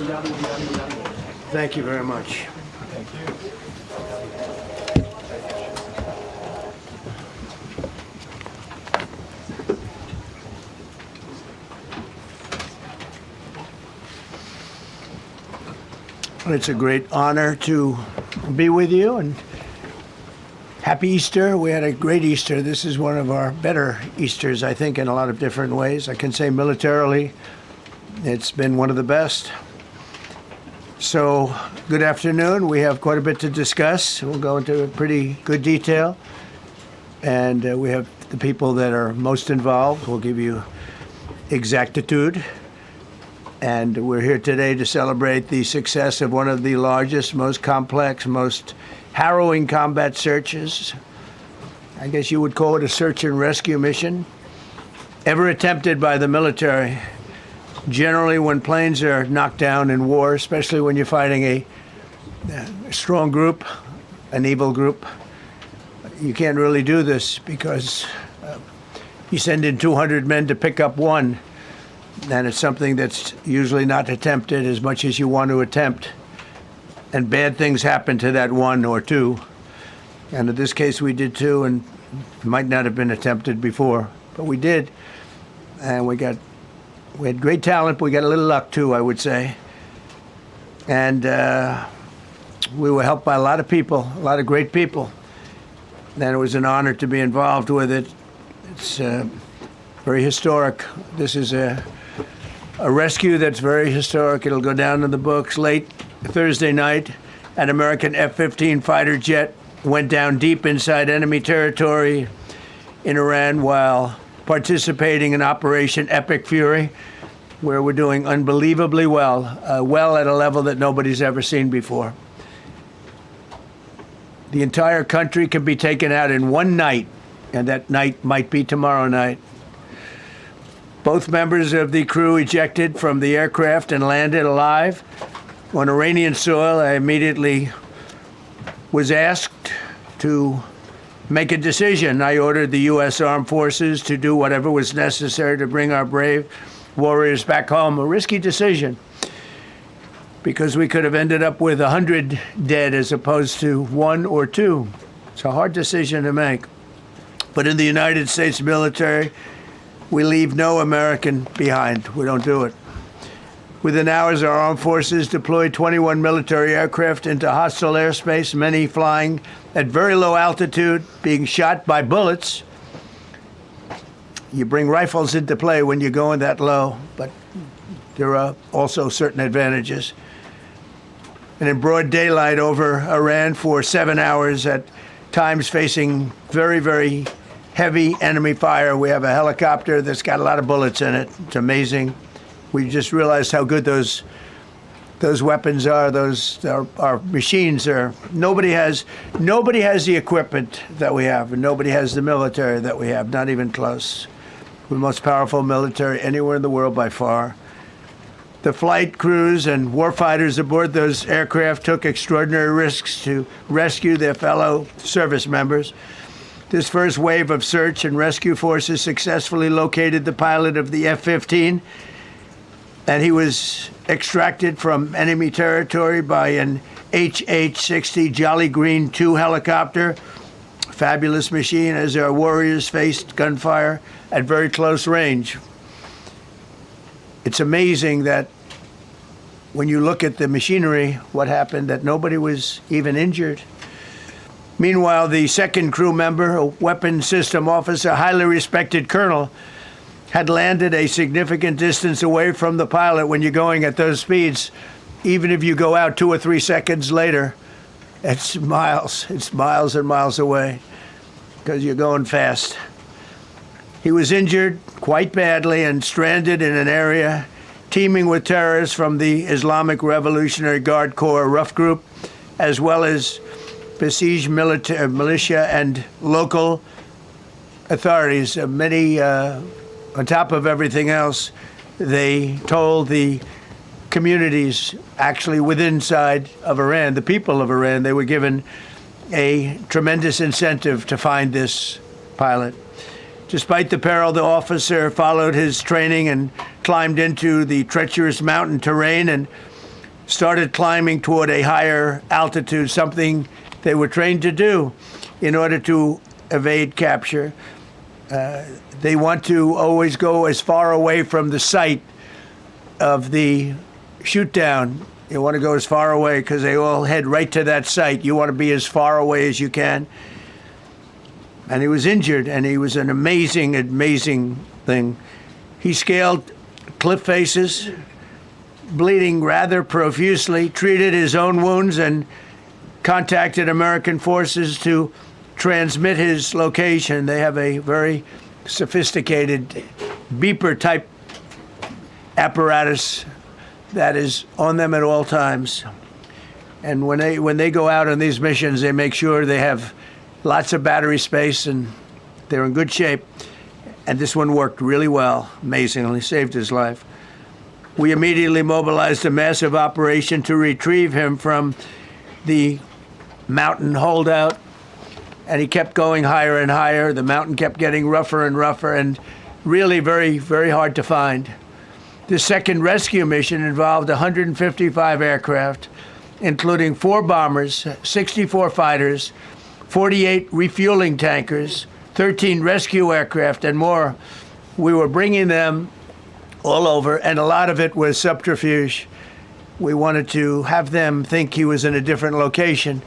Thank you very much. Thank you. It's a great honor to be with you, and happy Easter. We had a great Easter. This is one of our better Easters, I think, in a lot of different ways. I can say militarily, it's been one of the best. So, good afternoon. We have quite a bit to discuss. We'll go into pretty good detail. And we have the people that are most involved. We'll give you exactitude. And we're here today to celebrate the success of one of the largest, most complex, most harrowing combat searches. I guess you would call it a search and rescue mission ever attempted by the military. Generally, when planes are knocked down in war, especially when you're fighting a strong group, an evil group, you can't really do this because you send in 200 men to pick up one. And it's something that's usually not attempted as much as you want to attempt. And bad things happen to that one or two. And in this case, we did two, and it might not have been attempted before, but we did. And we had great talent, but we got a little luck too, I would say. And we were helped by a lot of people, a lot of great people. And it was an honor to be involved with it. It's very historic. This is a rescue that's very historic. It'll go down in the books. Late Thursday night, an American F-15 fighter jet went down deep inside enemy territory in Iran while participating in Operation Epic Fury, where we're doing unbelievably well at a level that nobody's ever seen before. The entire country can be taken out in one night, and that night might be tomorrow night. Both members of the crew ejected from the aircraft and landed alive on Iranian soil. I immediately was asked to make a decision. I ordered the U.S. Armed Forces to do whatever was necessary to bring our brave warriors back home. A risky decision, because we could have ended up with 100 dead as opposed to one or two. It's a hard decision to make. But in the United States military, we leave no American behind. We don't do it. Within hours, our armed forces deployed 21 military aircraft into hostile airspace, many flying at very low altitude, being shot by bullets. You bring rifles into play when you're going that low, but there are also certain advantages. And in broad daylight over Iran for 7 hours, at times facing very, very heavy enemy fire. We have a helicopter that's got a lot of bullets in it. It's amazing. We just realized how good those weapons are. Our machines are. Nobody has the equipment that we have, and nobody has the military that we have. Not even close. We're the most powerful military anywhere in the world by far. The flight crews and warfighters aboard those aircraft took extraordinary risks to rescue their fellow service members. This first wave of search and rescue forces successfully located the pilot of the F-15, and he was extracted from enemy territory by an HH-60 Jolly Green II helicopter. Fabulous machine as our warriors faced gunfire at very close range. It's amazing that when you look at the machinery, what happened, that nobody was even injured. Meanwhile, the second crew member, a weapons system officer, highly respected colonel, had landed a significant distance away from the pilot. When you're going at those speeds, even if you go out 2 or 3 seconds later, it's miles and miles away because you're going fast. He was injured quite badly and stranded in an area teeming with terrorists from the Islamic Revolutionary Guard Corps rough group, as well as besieged militia and local authorities. Many, on top of everything else, they told the communities actually within inside of Iran, the people of Iran, they were given a tremendous incentive to find this pilot. Despite the peril, the officer followed his training and climbed into the treacherous mountain terrain and started climbing toward a higher altitude, something they were trained to do in order to evade capture. They want to always go as far away from the site of the shoot down. You want to go as far away because they all head right to that site. You want to be as far away as you can. And he was injured, and he was an amazing, amazing thing. He scaled cliff faces, bleeding rather profusely, treated his own wounds, and contacted American forces to transmit his location. They have a very sophisticated beeper-type apparatus that is on them at all times. And when they go out on these missions, they make sure they have lots of battery space and they're in good shape. And this one worked really well, amazingly, saved his life. We immediately mobilized a massive operation to retrieve him from the mountain holdout. And he kept going higher and higher. The mountain kept getting rougher and rougher and really very, very hard to find. The second rescue mission involved 155 aircraft, including 4 bombers, 64 fighters, 48 refueling tankers, 13 rescue aircraft, and more. We were bringing them all over, and a lot of it was subterfuge. We wanted to have them think he was in a different location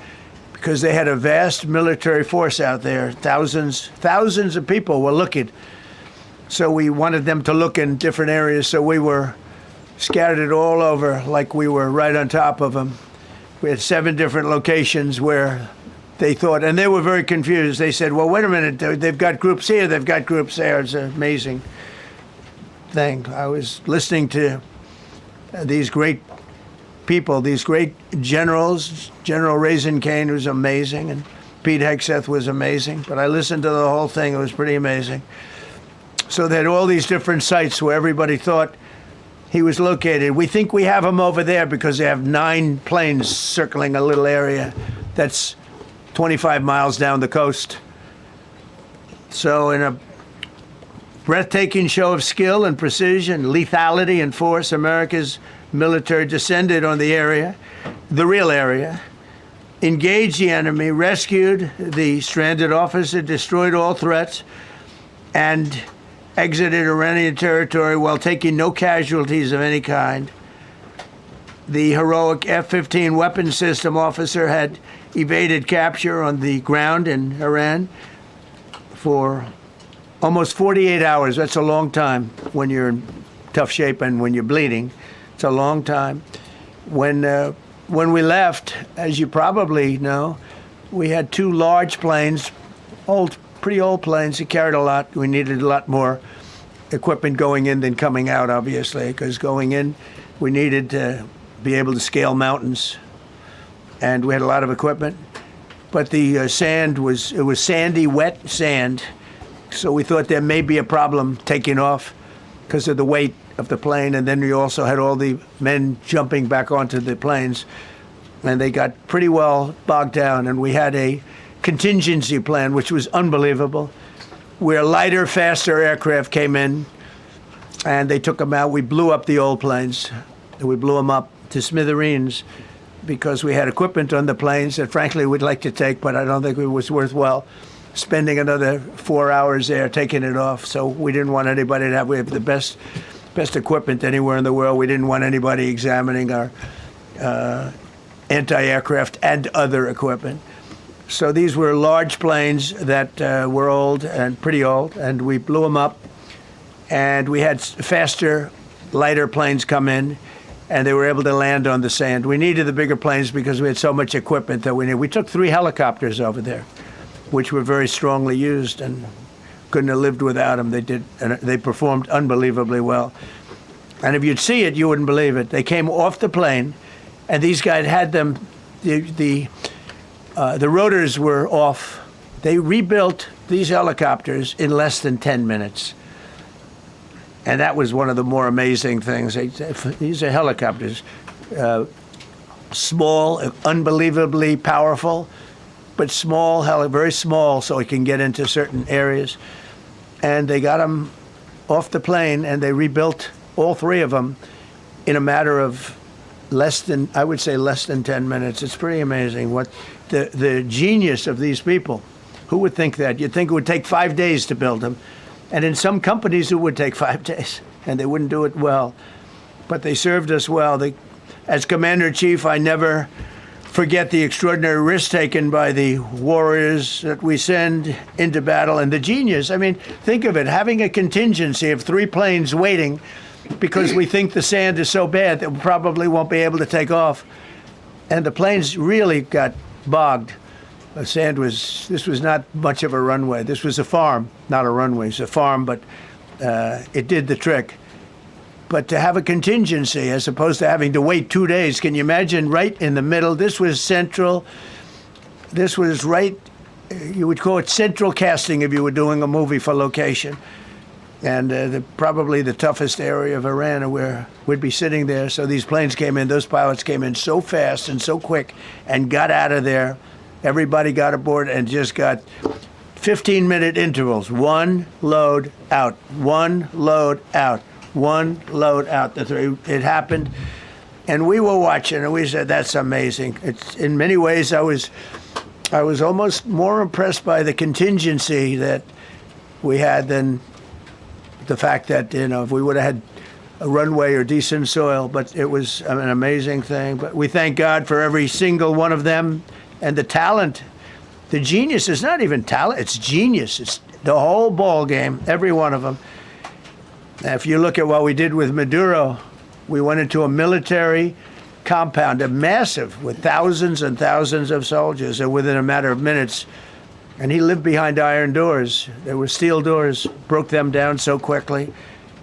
because they had a vast military force out there. Thousands of people were looking. So we wanted them to look in different areas, so we were scattered it all over like we were right on top of them. We had 7 different locations where they thought, and they were very confused. They said, well, wait a minute, they've got groups here, they've got groups there. It's an amazing thing. I was listening to these great people, these great generals. General Raisin Kane was amazing, and Pete Hegseth was amazing. But I listened to the whole thing. It was pretty amazing. So they had all these different sites where everybody thought he was located. We think we have him over there because they have 9 planes circling a little area that's 25 miles down the coast. So in a breathtaking show of skill and precision, lethality and force, America's military descended on the area, the real area, engaged the enemy, rescued the stranded officer, destroyed all threats, and exited Iranian territory while taking no casualties of any kind. The heroic F-15 weapon system officer had evaded capture on the ground in Iran for almost 48 hours. That's a long time when you're in tough shape and when you're bleeding. It's a long time. When we left, as you probably know, we had 2 large planes, pretty old planes that carried a lot. We needed a lot more equipment going in than coming out, obviously, because going in, we needed to be able to scale mountains, and we had a lot of equipment. But the sand was sandy, wet sand, so we thought there may be a problem taking off because of the weight of the plane, and then we also had all the men jumping back onto the planes, and they got pretty well bogged down, and we had a contingency plan, which was unbelievable, where lighter, faster aircraft came in, and they took them out. We blew up the old planes. We blew them up to smithereens because we had equipment on the planes that, frankly, we'd like to take, but I don't think it was worthwhile spending another 4 hours there taking it off. So we didn't want anybody to have, we have the best equipment anywhere in the world. We didn't want anybody examining our anti-aircraft and other equipment. So these were large planes that were old and pretty old, and we blew them up. And we had faster, lighter planes come in, and they were able to land on the sand. We needed the bigger planes because we had so much equipment that we needed. We took 3 helicopters over there, which were very strongly used and couldn't have lived without them. They performed unbelievably well. And if you'd see it, you wouldn't believe it. They came off the plane, and these guys had them, the rotors were off. They rebuilt these helicopters in less than 10 minutes. And that was one of the more amazing things. These are helicopters, small, unbelievably powerful, but small, very small, so it can get into certain areas. And they got them off the plane, and they rebuilt all 3 of them in a matter of I would say less than 10 minutes. It's pretty amazing what the genius of these people. Who would think that? You'd think it would take 5 days to build them. And in some companies, it would take 5 days, and they wouldn't do it well. But they served us well. As Commander-in-Chief, I never forget the extraordinary risk taken by the warriors that we send into battle, and the genius. I mean, think of it, having a contingency of 3 planes waiting because we think the sand is so bad that we probably won't be able to take off. And the planes really got bogged. This was not much of a runway. This was a farm, not a runway. It's a farm, but it did the trick. But to have a contingency as opposed to having to wait 2 days, can you imagine right in the middle? This was central. This was right, you would call it central casting if you were doing a movie for location. And probably the toughest area of Iran where we'd be sitting there. So these planes came in, those pilots came in so fast and so quick and got out of there. Everybody got aboard and just got 15-minute intervals. One load out, one load out, one load out. It happened. And we were watching and we said, that's amazing. It's, in many ways, I was almost more impressed by the contingency that we had than the fact that, if we would have had a runway or decent soil, but it was an amazing thing. But we thank God for every single one of them and the talent. The genius is not even talent, it's genius. It's the whole ball game, every one of them. Now, if you look at what we did with Maduro, we went into a military compound, a massive, with thousands and thousands of soldiers, and within a matter of minutes, and he lived behind iron doors. There were steel doors, broke them down so quickly.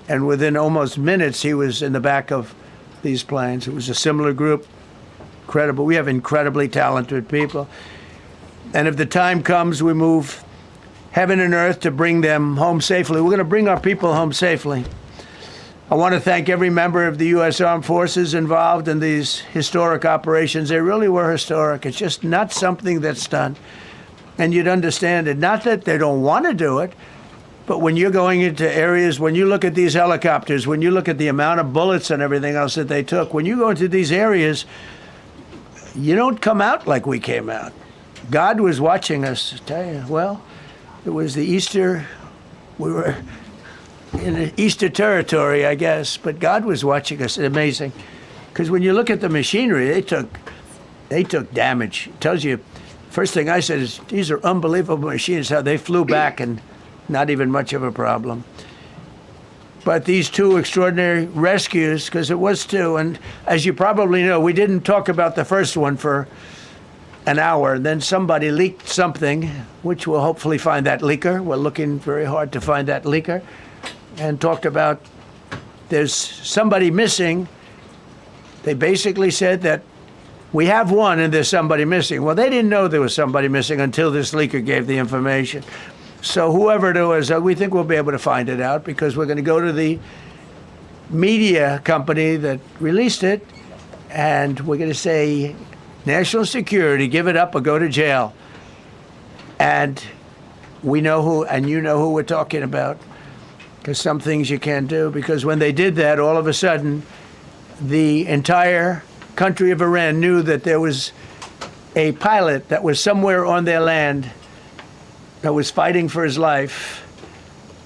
And within almost minutes, he was in the back of these planes. It was a similar group. Incredible. We have incredibly talented people. And if the time comes, we move heaven and earth to bring them home safely. We're going to bring our people home safely. I want to thank every member of the U.S. Armed Forces involved in these historic operations. They really were historic. It's just not something that's done. And you'd understand it. Not that they don't want to do it, but when you're going into areas, when you look at these helicopters, when you look at the amount of bullets and everything else that they took, when you go into these areas, you don't come out like we came out. God was watching us, I tell you. Well, it was the Easter, we were in the Easter territory, I guess, but God was watching us. It's amazing. Because when you look at the machinery, they took damage. It tells you. First thing I said is, these are unbelievable machines, how they flew back and not even much of a problem. But these 2 extraordinary rescues, because it was 2, and as you probably know, we didn't talk about the first one for an hour. Then somebody leaked something, which we'll hopefully find that leaker. We're looking very hard to find that leaker. And talked about there's somebody missing. They basically said that we have one and there's somebody missing. Well, they didn't know there was somebody missing until this leaker gave the information. So whoever it was, we think we'll be able to find it out because we're going to go to the media company that released it and we're going to say, national security, give it up or go to jail. And we know who, and you know who we're talking about, because some things you can't do. Because when they did that, all of a sudden, the entire country of Iran knew that there was a pilot that was somewhere on their land that was fighting for his life.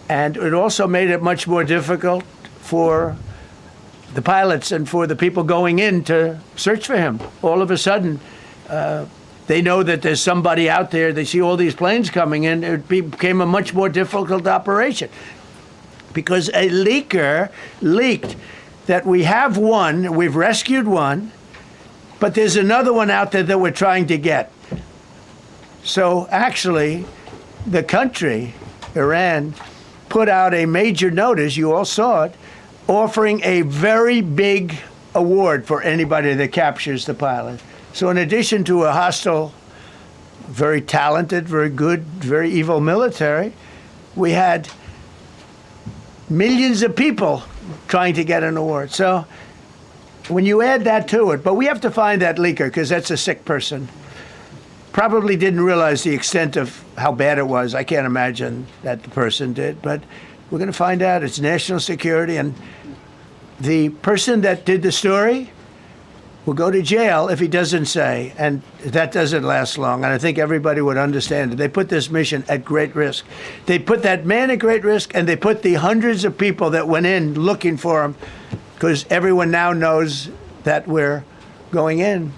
And it also made it much more difficult for the pilots and for the people going in to search for him. All of a sudden, they know that there's somebody out there. They see all these planes coming in. It became a much more difficult operation because a leaker leaked that we have one, we've rescued one, but there's another one out there that we're trying to get. So actually, the country, Iran, put out a major notice, you all saw it, offering a very big award for anybody that captures the pilot. So in addition to a hostile, very talented, very good, very evil military, we had millions of people trying to get an award. So when you add that to it, but we have to find that leaker because that's a sick person. Probably didn't realize the extent of how bad it was. I can't imagine that the person did, but we're going to find out. It's national security. And the person that did the story will go to jail if he doesn't say, and that doesn't last long. And I think everybody would understand it. They put this mission at great risk. They put that man at great risk, and they put the hundreds of people that went in looking for him, because everyone now knows that we're going in.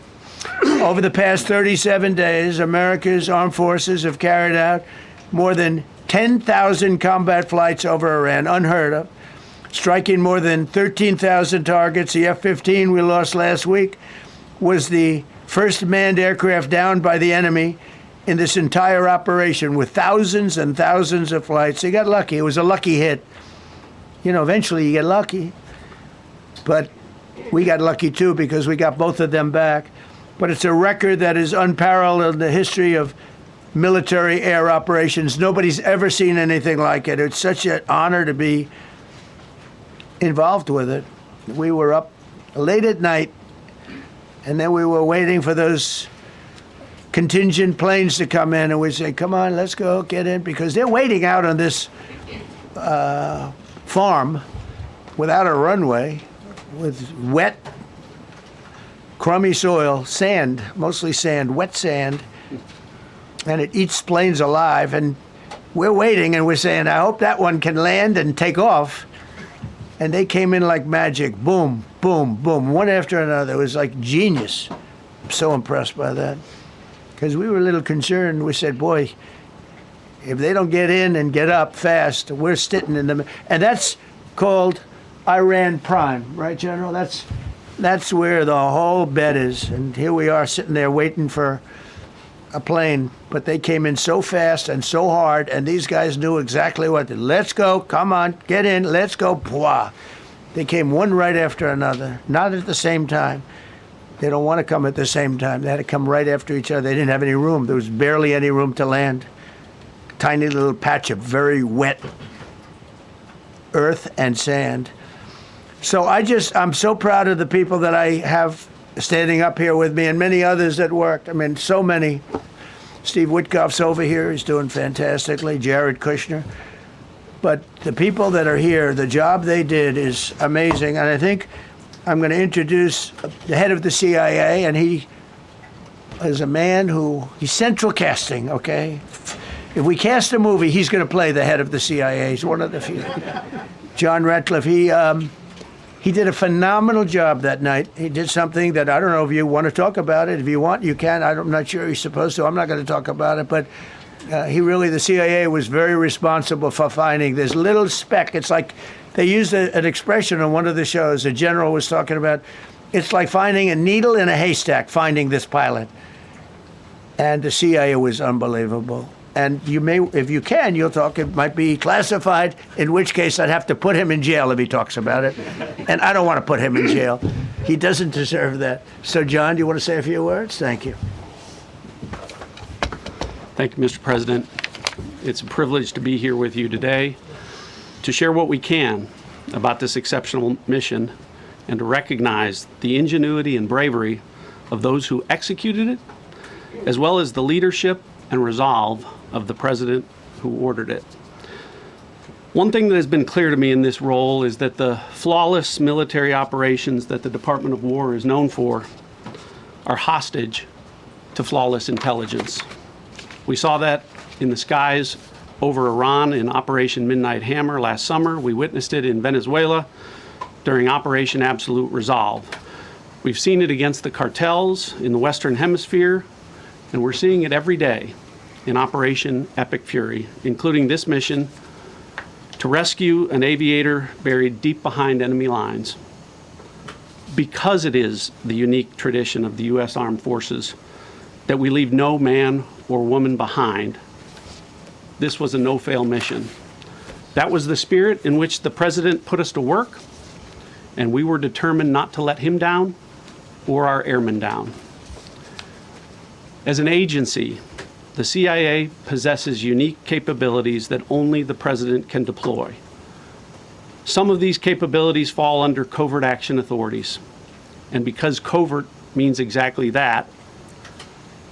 Over the past 37 days, America's armed forces have carried out more than 10,000 combat flights over Iran, unheard of, striking more than 13,000 targets. The F-15 we lost last week was the first manned aircraft downed by the enemy in this entire operation, with thousands and thousands of flights. They got lucky. It was a lucky hit. You know, eventually you get lucky. But we got lucky too, because we got both of them back. But it's a record that is unparalleled in the history of military air operations. Nobody's ever seen anything like it. It's such an honor to be involved with it. We were up late at night, and then we were waiting for those contingent planes to come in, and we say, come on, let's go, get in, because they're waiting out on this farm without a runway, with wet, crummy soil, sand, mostly sand, wet sand, and it eats planes alive. And we're waiting, and we're saying, I hope that one can land and take off. And they came in like magic, boom, boom, boom, one after another. It was like genius. I'm so impressed by that, because we were a little concerned. We said, boy, if they don't get in and get up fast, we're sitting in them. And that's called Iran Prime, right, General? That's where the whole bet is. And here we are sitting there waiting for a plane, but they came in so fast and so hard, and these guys knew exactly what to do. Let's go, come on, get in, let's go, Pwah. They came one right after another, not at the same time. They don't want to come at the same time. They had to come right after each other. They didn't have any room. There was barely any room to land. Tiny little patch of very wet earth and sand. So I'm so proud of the people that I have standing up here with me, and many others that worked. I mean, so many. Steve Witkoff's over here. He's doing fantastically. Jared Kushner. But the people that are here, the job they did is amazing. And I think I'm going to introduce the head of the CIA, and he is a man he's central casting, okay? If we cast a movie, he's going to play the head of the CIA. He's one of the few. John Ratcliffe, he did a phenomenal job that night. He did something that I don't know if you want to talk about it. If you want, you can. I'm not sure you're supposed to. I'm not going to talk about it. But the CIA was very responsible for finding this little speck. It's like they used an expression on one of the shows. A general was talking about, it's like finding a needle in a haystack, finding this pilot. And the CIA was unbelievable. And you may, if you can, you'll talk. It might be classified, in which case I'd have to put him in jail if he talks about it. And I don't want to put him in jail. He doesn't deserve that. So, John, do you want to say a few words? Thank you. Thank you, Mr. President. It's a privilege to be here with you today to share what we can about this exceptional mission and to recognize the ingenuity and bravery of those who executed it, as well as the leadership and resolve of the president who ordered it. One thing that has been clear to me in this role is that the flawless military operations that the Department of War is known for are hostage to flawless intelligence. We saw that in the skies over Iran in Operation Midnight Hammer last summer. We witnessed it in Venezuela during Operation Absolute Resolve. We've seen it against the cartels in the Western Hemisphere, and we're seeing it every day in Operation Epic Fury, including this mission to rescue an aviator buried deep behind enemy lines. Because it is the unique tradition of the U.S. Armed Forces that we leave no man or woman behind, this was a no-fail mission. That was the spirit in which the President put us to work, and we were determined not to let him down or our airmen down. As an agency, the CIA possesses unique capabilities that only the President can deploy. Some of these capabilities fall under covert action authorities. And because covert means exactly that,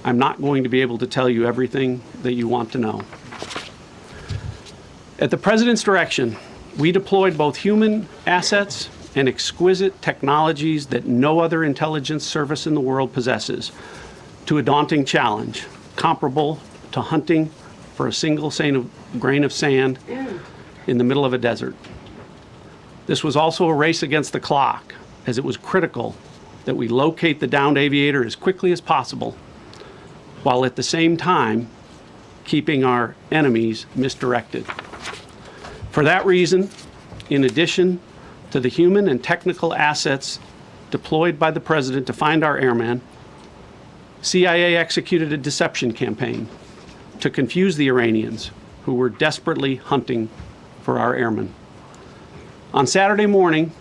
I'm not going to be able to tell you everything that you want to know. At the President's direction, we deployed both human assets and exquisite technologies that no other intelligence service in the world possesses to a daunting challenge comparable to hunting for a single grain of sand in the middle of a desert. This was also a race against the clock, as it was critical that we locate the downed aviator as quickly as possible, while at the same time keeping our enemies misdirected. For that reason, in addition to the human and technical assets deployed by the President to find our airmen, CIA executed a deception campaign to confuse the Iranians who were desperately hunting for our airmen. On Saturday morning,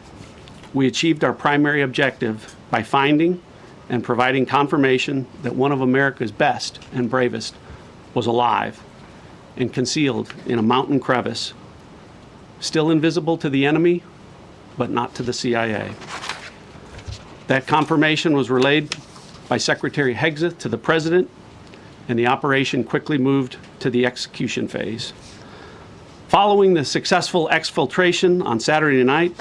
we achieved our primary objective by finding and providing confirmation that one of America's best and bravest was alive and concealed in a mountain crevice, still invisible to the enemy, but not to the CIA. That confirmation was relayed by Secretary Hegseth to the President, and the operation quickly moved to the execution phase. Following the successful exfiltration on Saturday night,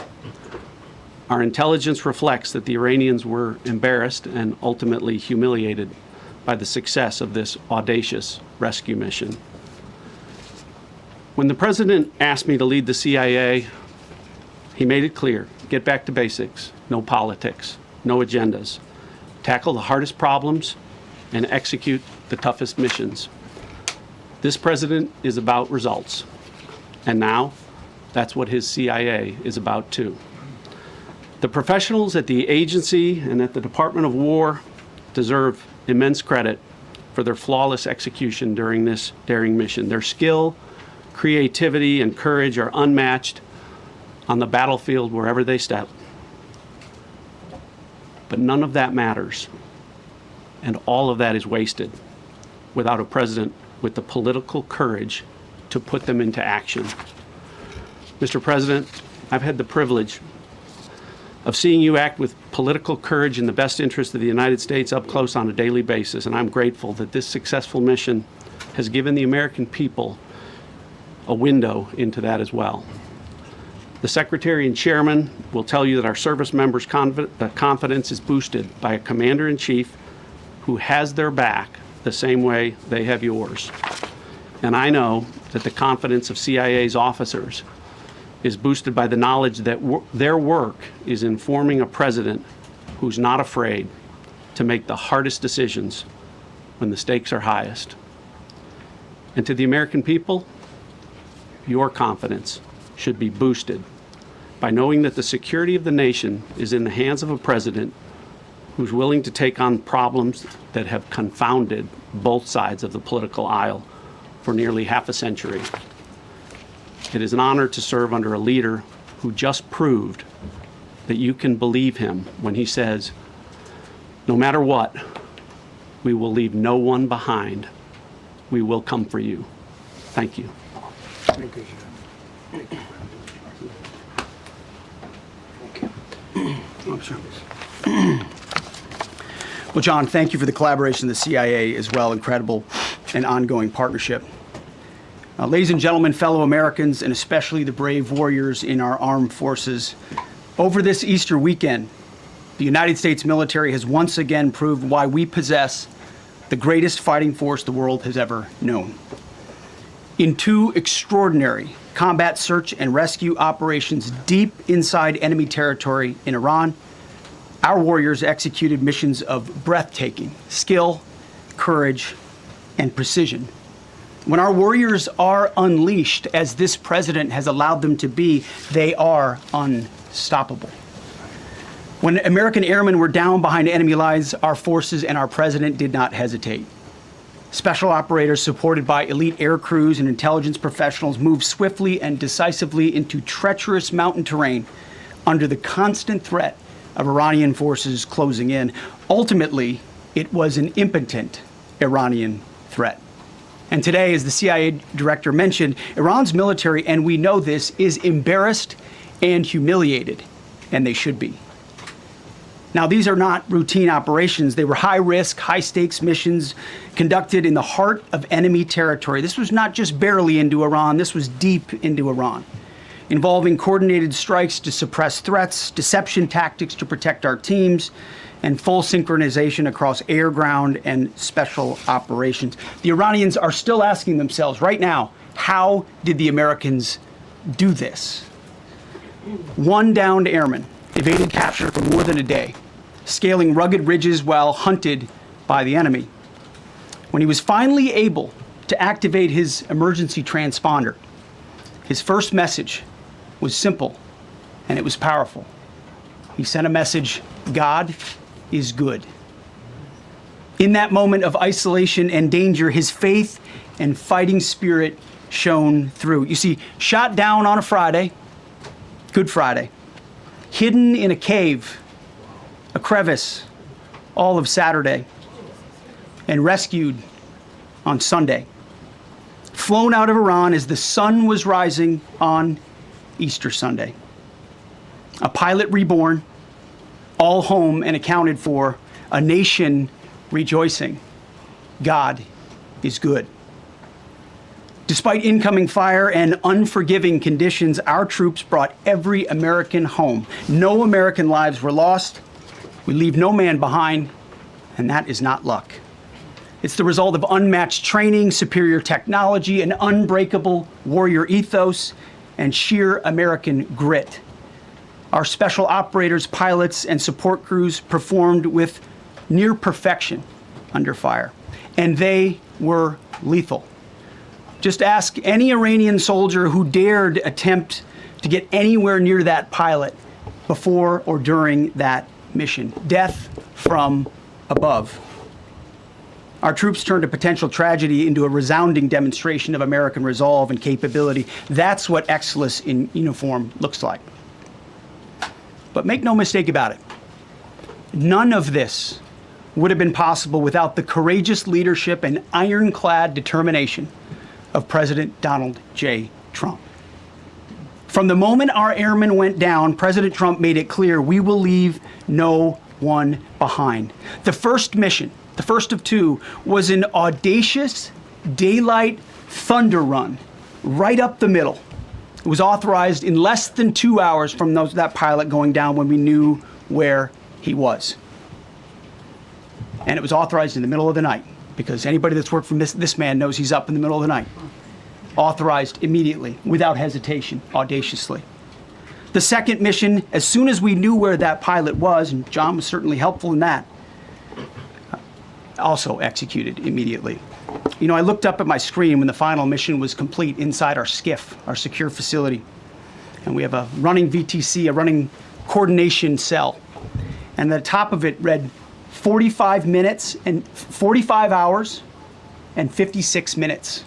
our intelligence reflects that the Iranians were embarrassed and ultimately humiliated by the success of this audacious rescue mission. When the President asked me to lead the CIA, he made it clear: get back to basics, no politics, no agendas, tackle the hardest problems, and execute the toughest missions. This President is about results, and now that's what his CIA is about too. The professionals at the agency and at the Department of War deserve immense credit for their flawless execution during this daring mission. Their skill, creativity, and courage are unmatched on the battlefield wherever they step. But none of that matters, and all of that is wasted without a president with the political courage to put them into action. Mr. President, I've had the privilege of seeing you act with political courage in the best interest of the United States up close on a daily basis, and I'm grateful that this successful mission has given the American people a window into that as well. The Secretary and Chairman will tell you that our service members' confidence is boosted by a Commander-in-Chief who has their back the same way they have yours. And I know that the confidence of CIA's officers is boosted by the knowledge that their work is informing a president who's not afraid to make the hardest decisions when the stakes are highest. And to the American people, your confidence should be boosted by knowing that the security of the nation is in the hands of a president who's willing to take on problems that have confounded both sides of the political aisle for nearly half a century. It is an honor to serve under a leader who just proved that you can believe him when he says, no matter what, we will leave no one behind. We will come for you. Thank you. Thank you, John. Well, John, thank you for the collaboration of the CIA as well. Incredible and ongoing partnership. Ladies and gentlemen, fellow Americans, and especially the brave warriors in our armed forces, over this Easter weekend, the United States military has once again proved why we possess the greatest fighting force the world has ever known. In two extraordinary combat search and rescue operations deep inside enemy territory in Iran, our warriors executed missions of breathtaking skill, courage, and precision. When our warriors are unleashed, as this president has allowed them to be, they are unstoppable. When American airmen were down behind enemy lines, our forces and our president did not hesitate. Special operators supported by elite air crews and intelligence professionals moved swiftly and decisively into treacherous mountain terrain under the constant threat of Iranian forces closing in. Ultimately, it was an impotent Iranian threat. And today, as the CIA director mentioned, Iran's military, and we know this, is embarrassed and humiliated, and they should be. Now, these are not routine operations. They were high-risk, high-stakes missions conducted in the heart of enemy territory. This was not just barely into Iran. This was deep into Iran. involving coordinated strikes to suppress threats, deception tactics to protect our teams, and full synchronization across air, ground, and special operations. The Iranians are still asking themselves right now, how did the Americans do this? One downed airman evaded capture for more than a day, scaling rugged ridges while hunted by the enemy. When he was finally able to activate his emergency transponder, his first message was simple and it was powerful. He sent a message, God is good. In that moment of isolation and danger, his faith and fighting spirit shone through. You see, shot down on a Friday, Good Friday, hidden in a cave, a crevice, all of Saturday, and rescued on Sunday. Flown out of Iran as the sun was rising on Easter Sunday. A pilot reborn, all home and accounted for, a nation rejoicing. God is good. Despite incoming fire and unforgiving conditions, our troops brought every American home. No American lives were lost. We leave no man behind, and that is not luck. It's the result of unmatched training, superior technology, an unbreakable warrior ethos, and sheer American grit. Our special operators, pilots, and support crews performed with near perfection under fire, and they were lethal. Just ask any Iranian soldier who dared attempt to get anywhere near that pilot before or during that mission. Death from above. Our troops turned a potential tragedy into a resounding demonstration of American resolve and capability. That's what excellence in uniform looks like. But make no mistake about it, none of this would have been possible without the courageous leadership and ironclad determination of President Donald J. Trump. From the moment our airmen went down, President Trump made it clear we will leave no one behind. The first mission, the first of two, was an audacious daylight thunder run right up the middle. It was authorized in less than 2 hours from that pilot going down when we knew where he was. And it was authorized in the middle of the night, because anybody that's worked for this man knows he's up in the middle of the night. Authorized immediately, without hesitation, audaciously. The second mission, as soon as we knew where that pilot was, and John was certainly helpful in that, also executed immediately. You know, I looked up at my screen when the final mission was complete inside our SCIF, our secure facility. And we have a running VTC, a running coordination cell. And the top of it read 45 hours and 56 minutes.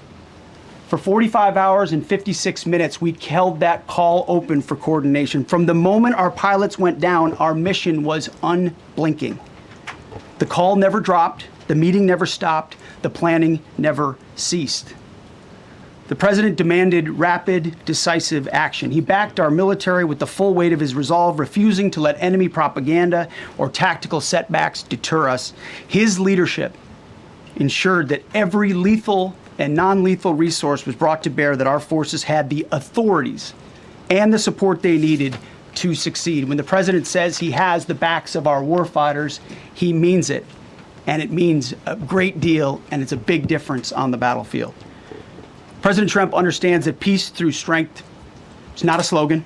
For 45 hours and 56 minutes, we held that call open for coordination. From the moment our pilots went down, our mission was unblinking. The call never dropped, the meeting never stopped, the planning never ceased. The president demanded rapid, decisive action. He backed our military with the full weight of his resolve, refusing to let enemy propaganda or tactical setbacks deter us. His leadership ensured that every lethal and non-lethal resource was brought to bear, that our forces had the authorities and the support they needed to succeed. When the president says he has the backs of our warfighters, he means it. And it means a great deal, and it's a big difference on the battlefield. President Trump understands that peace through strength is not a slogan.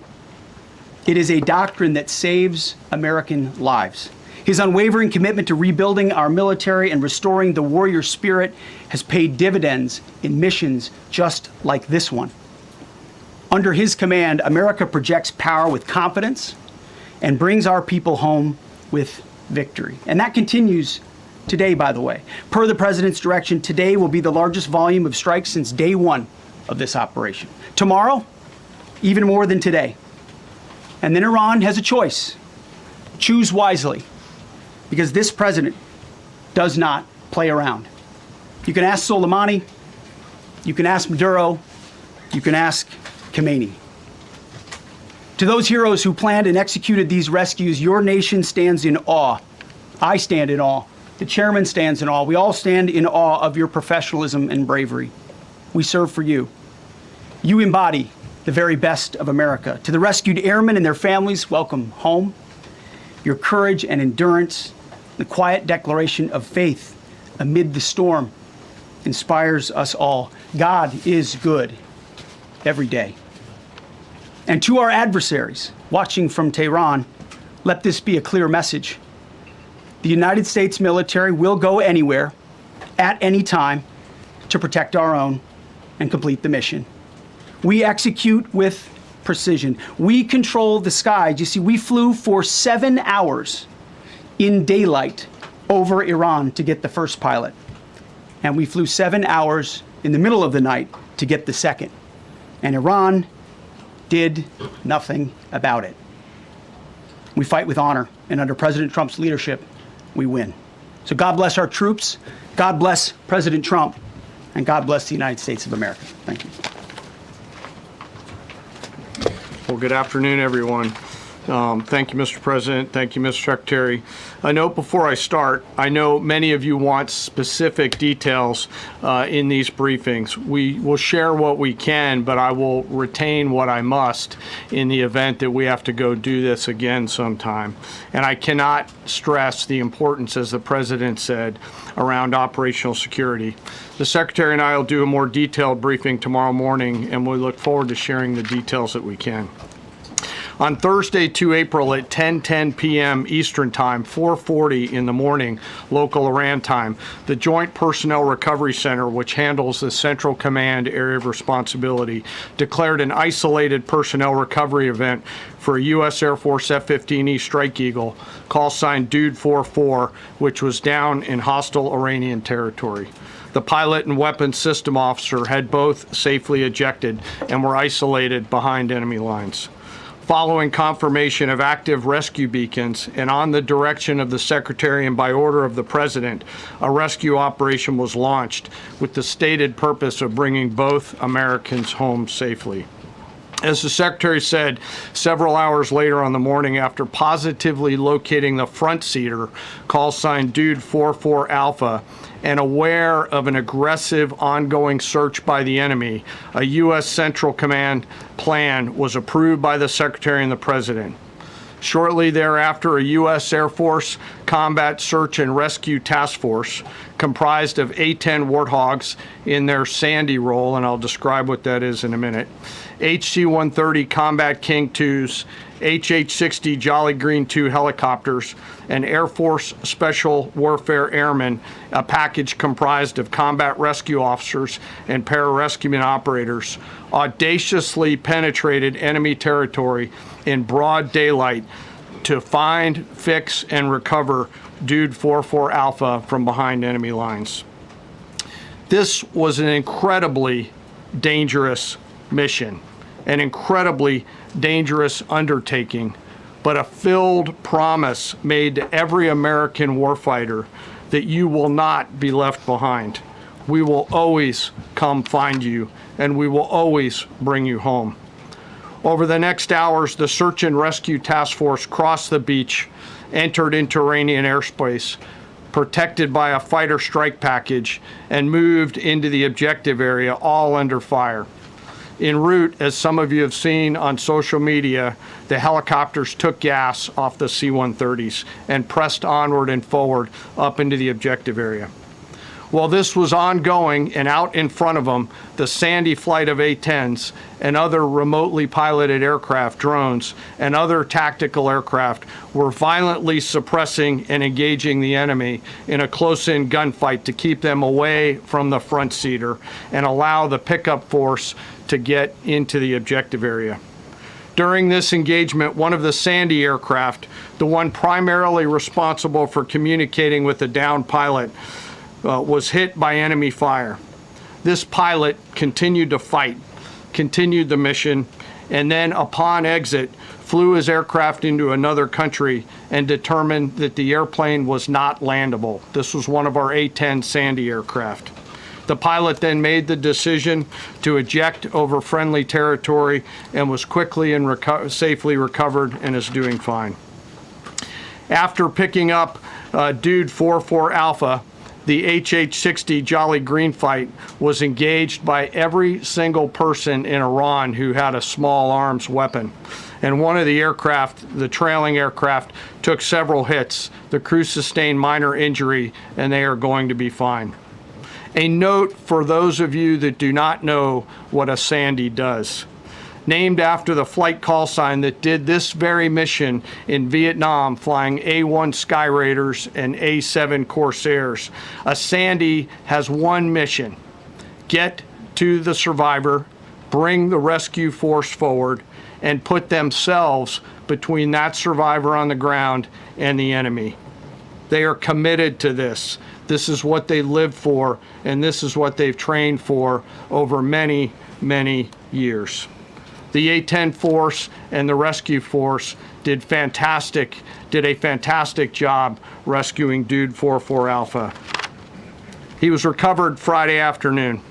It is a doctrine that saves American lives. His unwavering commitment to rebuilding our military and restoring the warrior spirit has paid dividends in missions just like this one. Under his command, America projects power with confidence and brings our people home with victory. And that continues today, by the way. Per the president's direction, today will be the largest volume of strikes since day one of this operation. Tomorrow, even more than today. And then Iran has a choice. Choose wisely, because this president does not play around. You can ask Soleimani, you can ask Maduro, you can ask Khomeini. To those heroes who planned and executed these rescues, your nation stands in awe. I stand in awe. The chairman stands in awe. We all stand in awe of your professionalism and bravery. We serve for you. You embody the very best of America. To the rescued airmen and their families, welcome home. Your courage and endurance, the quiet declaration of faith amid the storm inspires us all. God is good every day. And to our adversaries watching from Tehran, let this be a clear message. The United States military will go anywhere, at any time, to protect our own and complete the mission. We execute with precision. We control the skies. You see, we flew for 7 hours in daylight over Iran to get the first pilot. And we flew 7 hours in the middle of the night to get the second. And Iran did nothing about it. We fight with honor, and under President Trump's leadership, we win. So God bless our troops, God bless President Trump, and God bless the United States of America. Thank you. Well, good afternoon, everyone. Thank you, Mr. President. Thank you, Mr. Secretary. A note before I start, I know many of you want specific details in these briefings. We will share what we can, but I will retain what I must in the event that we have to go do this again sometime. And I cannot stress the importance, as the President said, around operational security. The Secretary and I will do a more detailed briefing tomorrow morning, and we look forward to sharing the details that we can. On Thursday, 2 April at 10:10 p.m. Eastern Time, 4:40 in the morning, local Iran time, the Joint Personnel Recovery Center, which handles the Central Command area of responsibility, declared an isolated personnel recovery event for a U.S. Air Force F-15E Strike Eagle, call sign Dude 44, which was down in hostile Iranian territory. The pilot and weapons system officer had both safely ejected and were isolated behind enemy lines. Following confirmation of active rescue beacons and on the direction of the Secretary and by order of the President, a rescue operation was launched with the stated purpose of bringing both Americans home safely. As the Secretary said, several hours later on the morning after positively locating the front seater, call sign Dude 44 Alpha, and aware of an aggressive ongoing search by the enemy, a U.S. Central Command plan was approved by the Secretary and the President. Shortly thereafter, a U.S. Air Force Combat Search and Rescue Task Force, comprised of A-10 Warthogs in their Sandy role, and I'll describe what that is in a minute, HC-130 Combat King IIs, HH-60 Jolly Green II helicopters, and Air Force Special Warfare Airmen, a package comprised of combat rescue officers and pararescueman operators, audaciously penetrated enemy territory in broad daylight to find, fix, and recover Dude 44 Alpha from behind enemy lines. This was an incredibly dangerous mission, an incredibly dangerous undertaking, but a filled promise made to every American warfighter that you will not be left behind. We will always come find you, and we will always bring you home. Over the next hours, the Search and Rescue Task Force crossed the beach, entered into Iranian airspace, protected by a fighter strike package, and moved into the objective area, all under fire. En route, as some of you have seen on social media, the helicopters took gas off the C-130s and pressed onward and forward up into the objective area. While this was ongoing and out in front of them, the Sandy flight of A-10s and other remotely piloted aircraft, drones, and other tactical aircraft were violently suppressing and engaging the enemy in a close-in gunfight to keep them away from the front seater and allow the pickup force to get into the objective area. During this engagement, one of the Sandy aircraft, the one primarily responsible for communicating with the downed pilot, was hit by enemy fire. This pilot continued to fight, continued the mission, and then upon exit, flew his aircraft into another country and determined that the airplane was not landable. This was one of our A-10 Sandy aircraft. The pilot then made the decision to eject over friendly territory and was quickly and safely recovered and is doing fine. After picking up Dude 44 Alpha, the HH-60 Jolly Green fight was engaged by every single person in Iran who had a small arms weapon. And one of the aircraft, the trailing aircraft, took several hits. The crew sustained minor injury, and they are going to be fine. A note for those of you that do not know what a Sandy does. Named after the flight call sign that did this very mission in Vietnam, flying A-1 Sky Raiders and A-7 Corsairs. A Sandy has one mission: get to the survivor, bring the rescue force forward, and put themselves between that survivor on the ground and the enemy. They are committed to this. This is what they live for, and this is what they've trained for over many, many years. The A-10 force and the rescue force did a fantastic job rescuing Dude 44 Alpha. He was recovered Friday afternoon.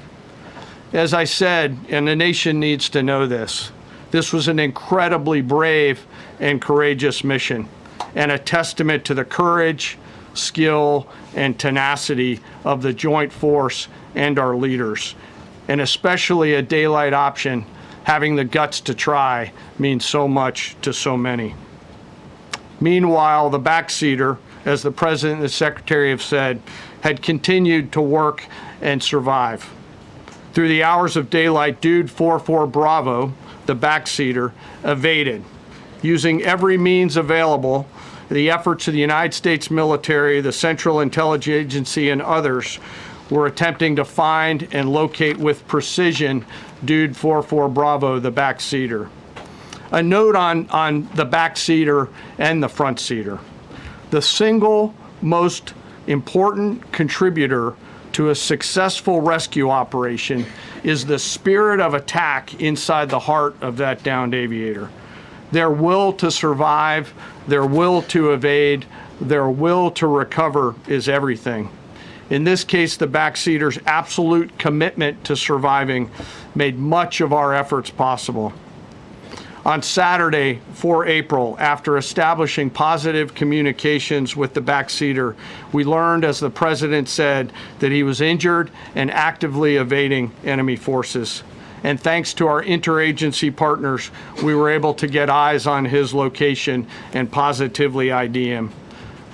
As I said, and the nation needs to know this, this was an incredibly brave and courageous mission, and a testament to the courage, skill, and tenacity of the joint force and our leaders, and especially a daylight option. Having the guts to try means so much to so many. Meanwhile, the backseater, as the President and the Secretary have said, had continued to work and survive. Through the hours of daylight, Dude 44 Bravo, the backseater, evaded. Using every means available, the efforts of the United States military, the Central Intelligence Agency, and others were attempting to find and locate with precision Dude 44 Bravo, the backseater. A note on the backseater and the front seater. The single most important contributor to a successful rescue operation is the spirit of attack inside the heart of that downed aviator. Their will to survive, their will to evade, their will to recover is everything. In this case, the backseater's absolute commitment to surviving made much of our efforts possible. On Saturday, 4 April, after establishing positive communications with the backseater, we learned, as the President said, that he was injured and actively evading enemy forces. And thanks to our interagency partners, we were able to get eyes on his location and positively ID him.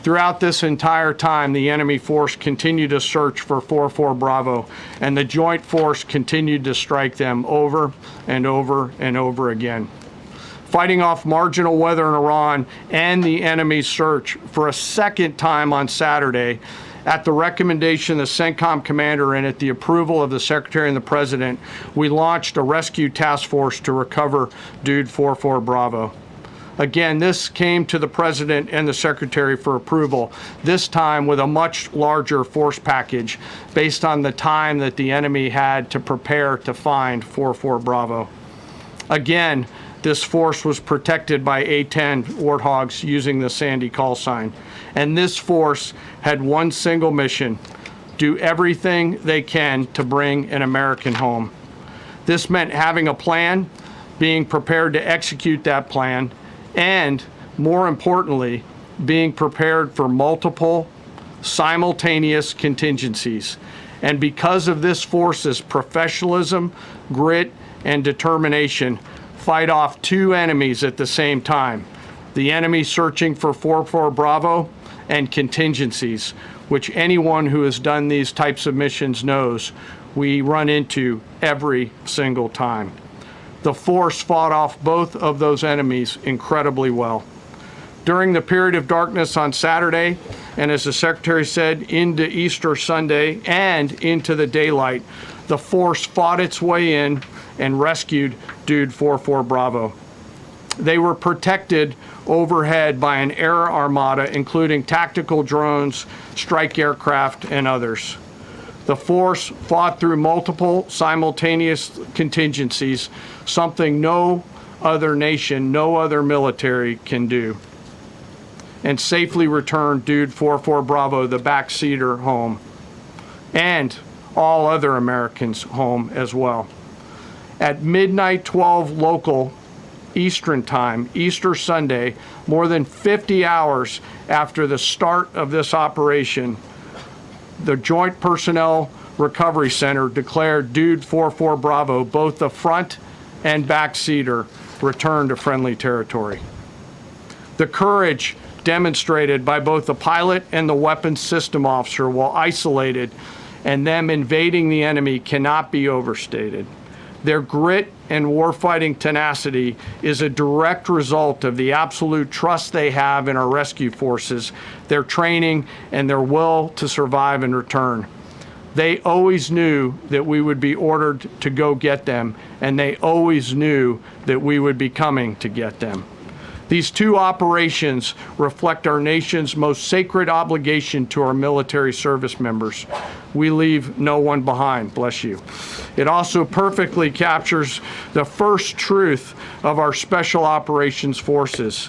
Throughout this entire time, the enemy force continued to search for 44 Bravo, and the joint force continued to strike them over and over and over again. Fighting off marginal weather in Iran and the enemy's search for a second time on Saturday, at the recommendation of the CENTCOM commander and at the approval of the Secretary and the President, we launched a rescue task force to recover Dude 44 Bravo. Again, this came to the President and the Secretary for approval, this time with a much larger force package based on the time that the enemy had to prepare to find 44 Bravo. Again, this force was protected by A-10 Warthogs using the Sandy call sign. And this force had one single mission: do everything they can to bring an American home. This meant having a plan, being prepared to execute that plan, and, more importantly, being prepared for multiple, simultaneous contingencies. And because of this force's professionalism, grit, and determination, fight off two enemies at the same time: the enemy searching for 44 Bravo and contingencies, which anyone who has done these types of missions knows we run into every single time. The force fought off both of those enemies incredibly well. During the period of darkness on Saturday, and as the Secretary said, into Easter Sunday and into the daylight, the force fought its way in and rescued Dude 44 Bravo. They were protected overhead by an air armada, including tactical drones, strike aircraft, and others. The force fought through multiple simultaneous contingencies, something no other nation, no other military can do, and safely returned Dude 44 Bravo, the backseater, home, and all other Americans home as well. At midnight 12 local Eastern time, Easter Sunday, more than 50 hours after the start of this operation, the Joint Personnel Recovery Center declared Dude 44 Bravo, both the front and back seater, returned to friendly territory. The courage demonstrated by both the pilot and the weapons system officer while isolated and them invading the enemy cannot be overstated. Their grit and warfighting tenacity is a direct result of the absolute trust they have in our rescue forces, their training, and their will to survive and return. They always knew that we would be ordered to go get them, and they always knew that we would be coming to get them. These two operations reflect our nation's most sacred obligation to our military service members. We leave no one behind, bless you. It also perfectly captures the first truth of our special operations forces,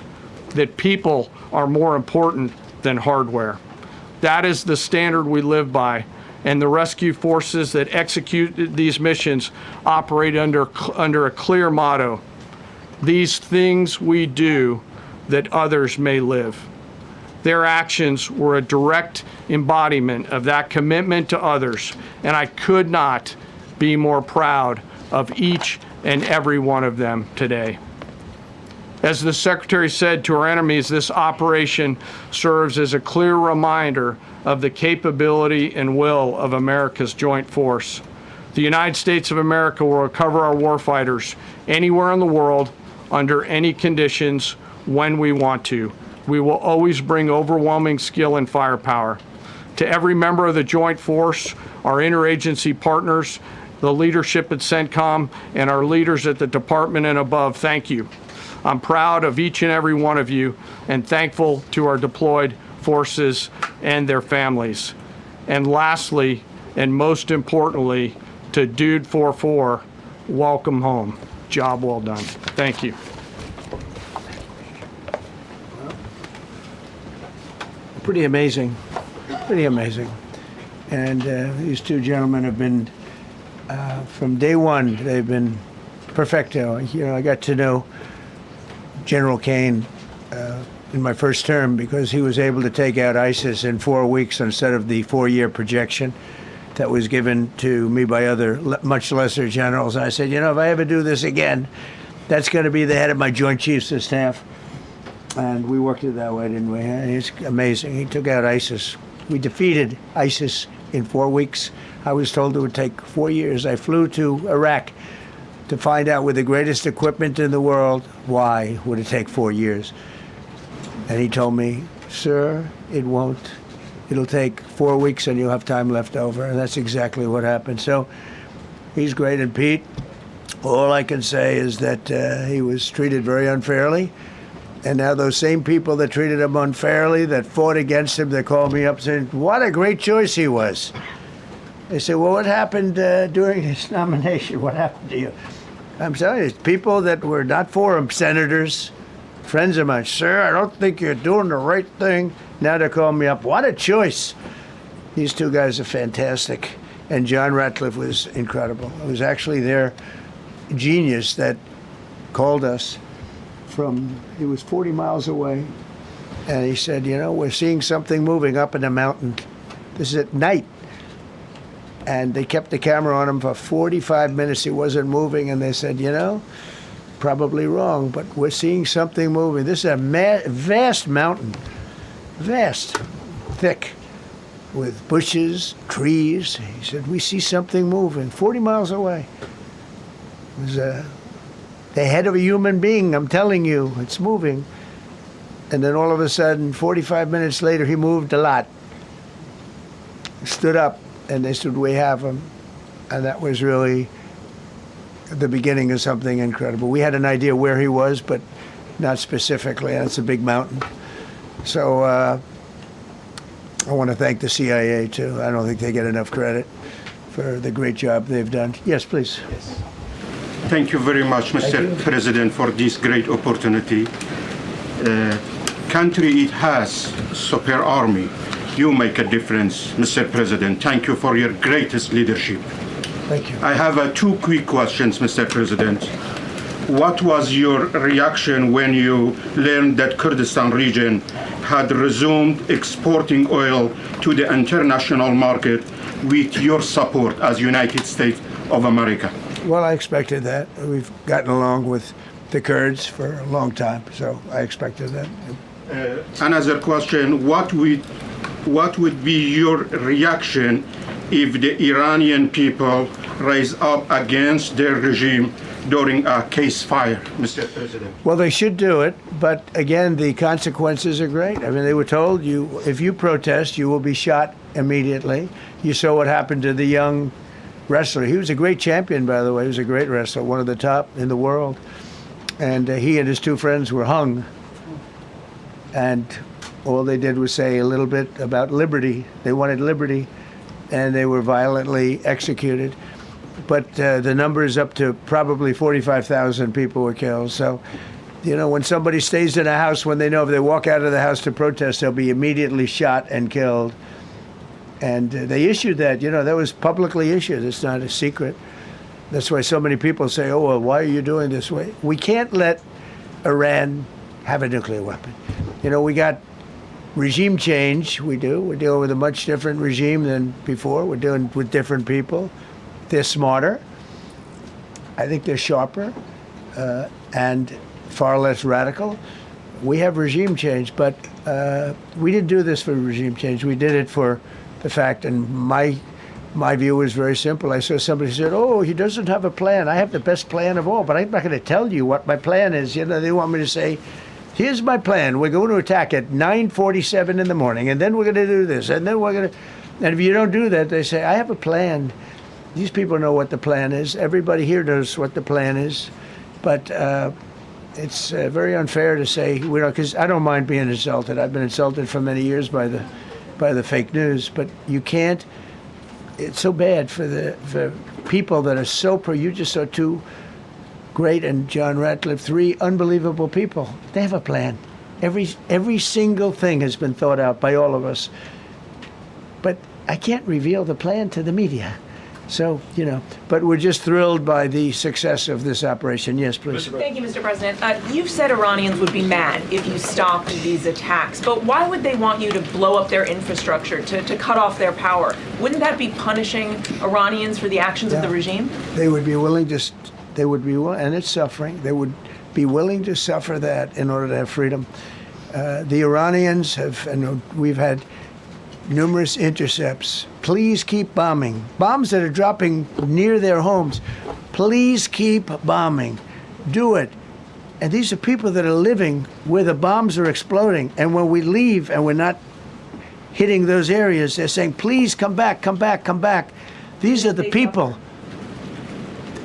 that people are more important than hardware. That is the standard we live by, and the rescue forces that execute these missions operate under a clear motto: these things we do that others may live. Their actions were a direct embodiment of that commitment to others, and I could not be more proud of each and every one of them today. As the Secretary said to our enemies, this operation serves as a clear reminder of the capability and will of America's joint force. The United States of America will recover our warfighters anywhere in the world, under any conditions, when we want to. We will always bring overwhelming skill and firepower. To every member of the Joint Force, our interagency partners, the leadership at CENTCOM, and our leaders at the Department and above, thank you. I'm proud of each and every one of you and thankful to our deployed forces and their families. And lastly, and most importantly, to Dude 44, welcome home. Job well done. Thank you. Pretty amazing, pretty amazing. And these two gentlemen have been, from day one, they've been perfecto. You know, I got to know General Kane in my first term because he was able to take out ISIS in 4 weeks instead of the 4-year projection that was given to me by other much lesser generals. I said, you know, if I ever do this again, that's going to be the head of my Joint Chiefs of Staff. And we worked it that way, didn't we? It's amazing. He took out ISIS. We defeated ISIS in 4 weeks. I was told it would take 4 years. I flew to Iraq to find out with the greatest equipment in the world, why would it take 4 years? And he told me, sir, it won't. It'll take 4 weeks and you'll have time left over. And that's exactly what happened. So he's great. And Pete, all I can say is that he was treated very unfairly. And now those same people that treated him unfairly, that fought against him, they called me up saying, what a great choice he was. They said, well, what happened during his nomination? What happened to you? I'm telling you, people that were not for him, senators, friends of mine, sir, I don't think you're doing the right thing. Now they're calling me up. What a choice. These two guys are fantastic. And John Ratcliffe was incredible. It was actually their genius that called us from, he was 40 miles away. And he said, you know, we're seeing something moving up in the mountain. This is at night. And they kept the camera on him for 45 minutes. He wasn't moving. And they said, you know, probably wrong, but we're seeing something moving. This is a vast mountain, vast, thick, with bushes, trees. He said, we see something moving 40 miles away. It was the head of a human being, I'm telling you, it's moving. And then all of a sudden, 45 minutes later, he moved a lot. Stood up, and they said, we have him. And that was really the beginning of something incredible. We had an idea where he was, but not specifically. That's a big mountain. So I want to thank the CIA, too. I don't think they get enough credit for the great job they've done. Yes, please. Yes. Thank you very much, Mr. President, for this great opportunity. Country, it has super army. You make a difference, Mr. President. Thank you for your greatest leadership. Thank you. I have 2 quick questions, Mr. President. what was your reaction when you learned that Kurdistan region had resumed exporting oil to the international market with your support as United States of America? Well, I expected that. We've gotten along with the Kurds for a long time, so I expected that. Another question, what would be your reaction if the Iranian people rise up against their regime during a ceasefire, Mr. President? Well, they should do it, but again, the consequences are great. I mean, they were told if you protest, you will be shot immediately. You saw what happened to the young wrestler. He was a great champion, by the way. He was a great wrestler, one of the top in the world. And he and his two friends were hung. And all they did was say a little bit about liberty. They wanted liberty, and they were violently executed. But the number is up to probably 45,000 people were killed. So, you know, when somebody stays in a house, when they know if they walk out of the house to protest, they'll be immediately shot and killed. And they issued that, you know, that was publicly issued. It's not a secret. That's why so many people say, oh, well, why are you doing this way? We can't let Iran have a nuclear weapon. You know, we got regime change. We do. We're dealing with a much different regime than before. We're dealing with different people. They're smarter. I think they're sharper and far less radical. We have regime change, but we didn't do this for regime change. We did it for the fact, and my view was very simple. I saw somebody said, oh, he doesn't have a plan. I have the best plan of all, but I'm not going to tell you what my plan is. You know, they want me to say, here's my plan. We're going to attack at 9:47 in the morning, and then we're going to do this, and then we're going to... And if you don't do that, they say, I have a plan. These people know what the plan is. Everybody here knows what the plan is. But it's very unfair to say, we don't, because I don't mind being insulted. I've been insulted for many years by the fake news, but you can't. It's so bad for people that are so you just saw two great, and John Ratcliffe, three unbelievable people. They have a plan. Every single thing has been thought out by all of us. But I can't reveal the plan to the media. So, you know, but we're just thrilled by the success of this operation. Yes, please. Thank you, Mr. President. You've said Iranians would be mad if you stopped these attacks, but why would they want you to blow up their infrastructure, to cut off their power? Wouldn't that be punishing Iranians for the actions of the regime? They would be willing to, and it's suffering, they would be willing to suffer that in order to have freedom. The Iranians have, and we've had numerous intercepts. Please keep bombing. Bombs that are dropping near their homes. Please keep bombing. Do it. And these are people that are living where the bombs are exploding. And when we leave and we're not hitting those areas, they're saying, please come back, come back, come back. These are the people.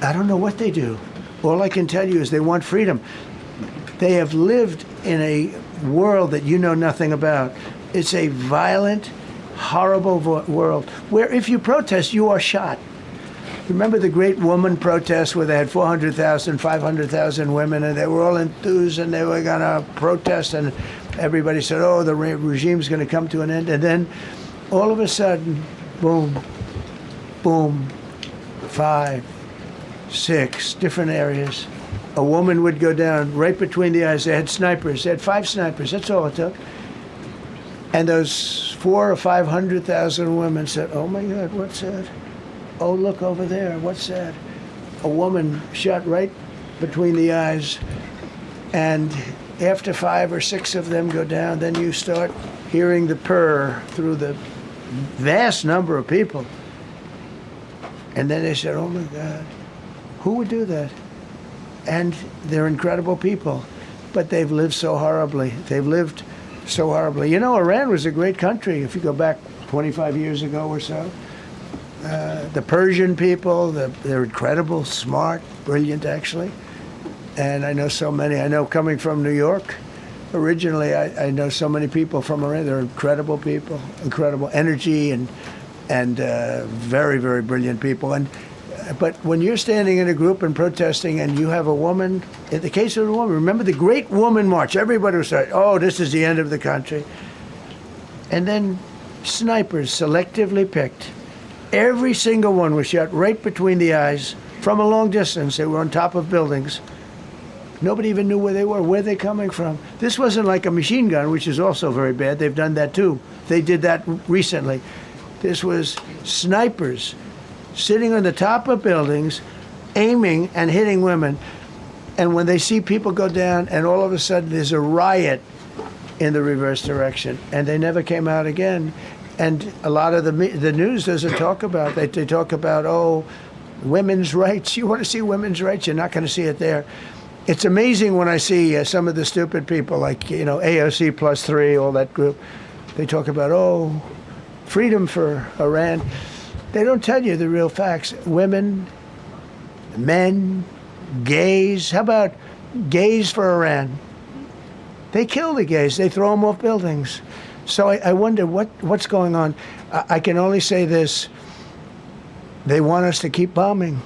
I don't know what they do. All I can tell you is they want freedom. They have lived in a world that you know nothing about. It's a violent, horrible world where if you protest, you are shot. Remember the great woman protests where they had 400,000, 500,000 women, and they were all enthused and they were going to protest, and everybody said, oh, the regime's going to come to an end. And then all of a sudden, boom, boom, 5, 6 different areas. A woman would go down right between the eyes. They had snipers. They had 5 snipers. That's all it took. And those 400,000 or 500,000 women said, oh my God, what's that? Oh, look over there, what's that? A woman shot right between the eyes. And after 5 or 6 of them go down, then you start hearing the purr through the vast number of people. And then they said, oh my God, who would do that? And they're incredible people, but they've lived so horribly. They've lived so horribly. You know, Iran was a great country if you go back 25 years ago or so. The Persian people, they're incredible, smart, brilliant, actually. And I know so many. I know coming from New York, originally, I know so many people from Iran. They're incredible people, incredible energy, and very, very brilliant people. But when you're standing in a group and protesting and you have a woman, in the case of the woman, remember the Great Woman March, everybody was saying, oh, this is the end of the country. And then snipers selectively picked. Every single one was shot right between the eyes from a long distance. They were on top of buildings. Nobody even knew where they were. Where they coming from? This wasn't like a machine gun, which is also very bad. They've done that too. They did that recently. This was snipers sitting on the top of buildings, aiming and hitting women. And when they see people go down, and all of a sudden there's a riot in the reverse direction, and they never came out again. And a lot of the news doesn't talk about that. They talk about, oh, women's rights. You want to see women's rights? You're not going to see it there. It's amazing when I see some of the stupid people like, AOC +3, all that group. They talk about, oh, freedom for Iran. They don't tell you the real facts. Women, men, gays. How about gays for Iran? They kill the gays. They throw them off buildings. So I wonder what's going on. I can only say this. They want us to keep bombing,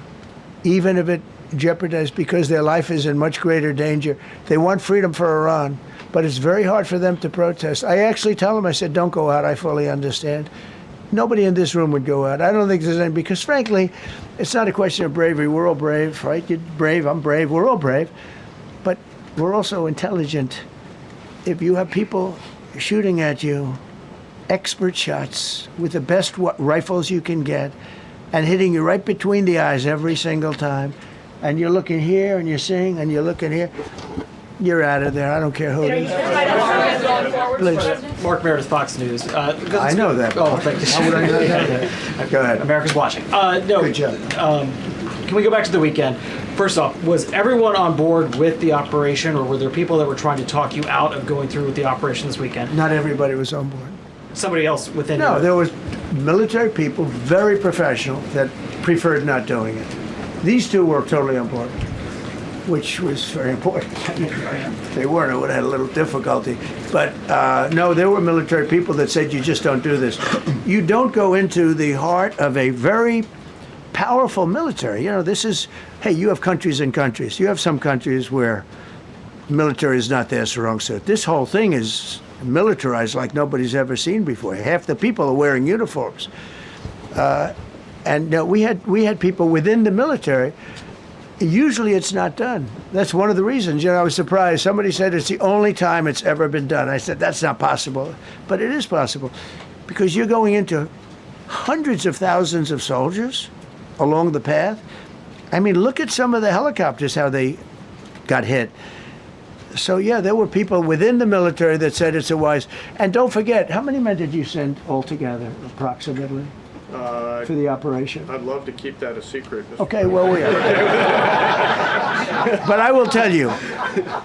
even if it jeopardizes, because their life is in much greater danger. They want freedom for Iran, but it's very hard for them to protest. I actually tell them, I said, don't go out. I fully understand. Nobody in this room would go out. I don't think there's any, because frankly, it's not a question of bravery. We're all brave, right? You're brave, I'm brave, we're all brave. But we're also intelligent. If you have people shooting at you, expert shots with the best rifles you can get, and hitting you right between the eyes every single time, and you're looking here and you're seeing and you're looking here, you're out of there. I don't care who it is. Please. Mark Meredith, Fox News. I know that. Oh, thank you. How would I know that? Go ahead. America's watching. No. Good job. Can we go back to the weekend? First off, was everyone on board with the operation, or were there people that were trying to talk you out of going through with the operation this weekend? Not everybody was on board. Somebody else within No, you? there was military people, very professional, that preferred not doing it. These two were totally on board, which was very important. If they weren't, I would have had a little difficulty. But no, there were military people that said, you just don't do this. You don't go into the heart of a very powerful military. This is, hey, you have countries and countries. You have some countries where military is not their strong suit. This whole thing is militarized like nobody's ever seen before. Half the people are wearing uniforms. And we had people within the military. Usually it's not done. That's one of the reasons. I was surprised. Somebody said it's the only time it's ever been done. I said, that's not possible. But it is possible, because you're going into hundreds of thousands of soldiers along the path. I mean, look at some of the helicopters, how they got hit. So, yeah, there were people within the military that said it's a wise. And don't forget, how many men did you send altogether, approximately, for the operation? I'd love to keep that a secret, Mr. Okay, well, we are. But I will tell you,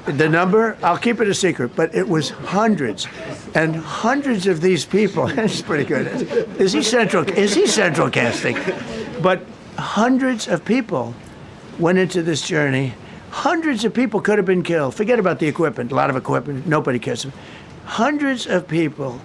the number, I'll keep it a secret, but it was hundreds. And hundreds of these people, it's pretty good. Is he central casting? But hundreds of people went into this journey. Hundreds of people could have been killed. Forget about the equipment, a lot of equipment, nobody cares. Hundreds of people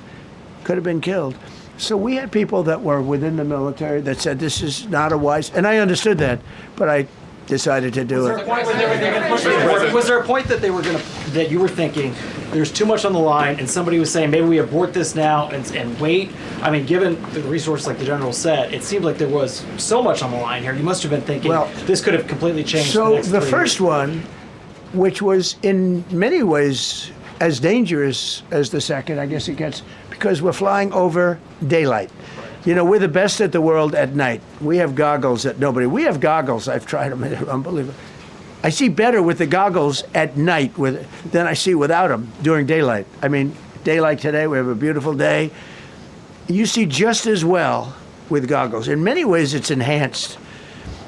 could have been killed. So we had people that were within the military that said this is not a wise, and I understood that, but I decided to do it. Was there a point that that you were thinking there's too much on the line, and somebody was saying maybe we abort this now and wait? I mean, given the resource like the general said, it seemed like there was so much on the line here. You must have been thinking, well, this could have completely changed. So the first one, which was in many ways as dangerous as the second, I guess it gets, because we're flying over daylight. We're the best at the world at night. We have goggles that nobody. We have goggles. I've tried them. They're unbelievable. I see better with the goggles at night than I see without them during daylight. I mean, daylight today, we have a beautiful day. You see just as well with goggles. In many ways, it's enhanced.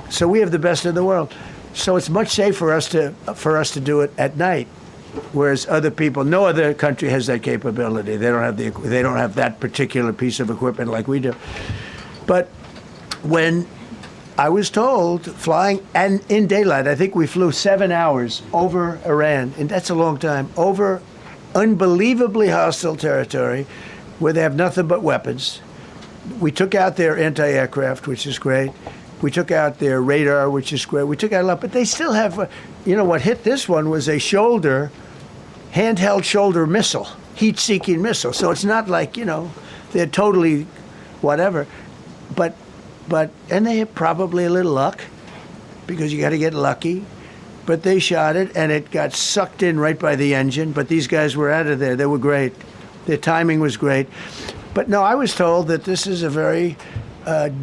So we have the best in the world. So it's much safer for us to do it at night. Whereas other people, no other country has that capability. They don't have that particular piece of equipment like we do. But when I was told flying and in daylight, I think we flew 7 hours over Iran, and that's a long time, over unbelievably hostile territory where they have nothing but weapons. We took out their anti-aircraft, which is great. We took out their radar, which is great. We took out a lot, but they still have, what hit this one was a handheld shoulder missile, heat-seeking missile. So it's not like, they're totally whatever. And they have probably a little luck, because you got to get lucky. but they shot it, and it got sucked in right by the engine. But these guys were out of there. They were great. Their timing was great. But no, I was told that this is a very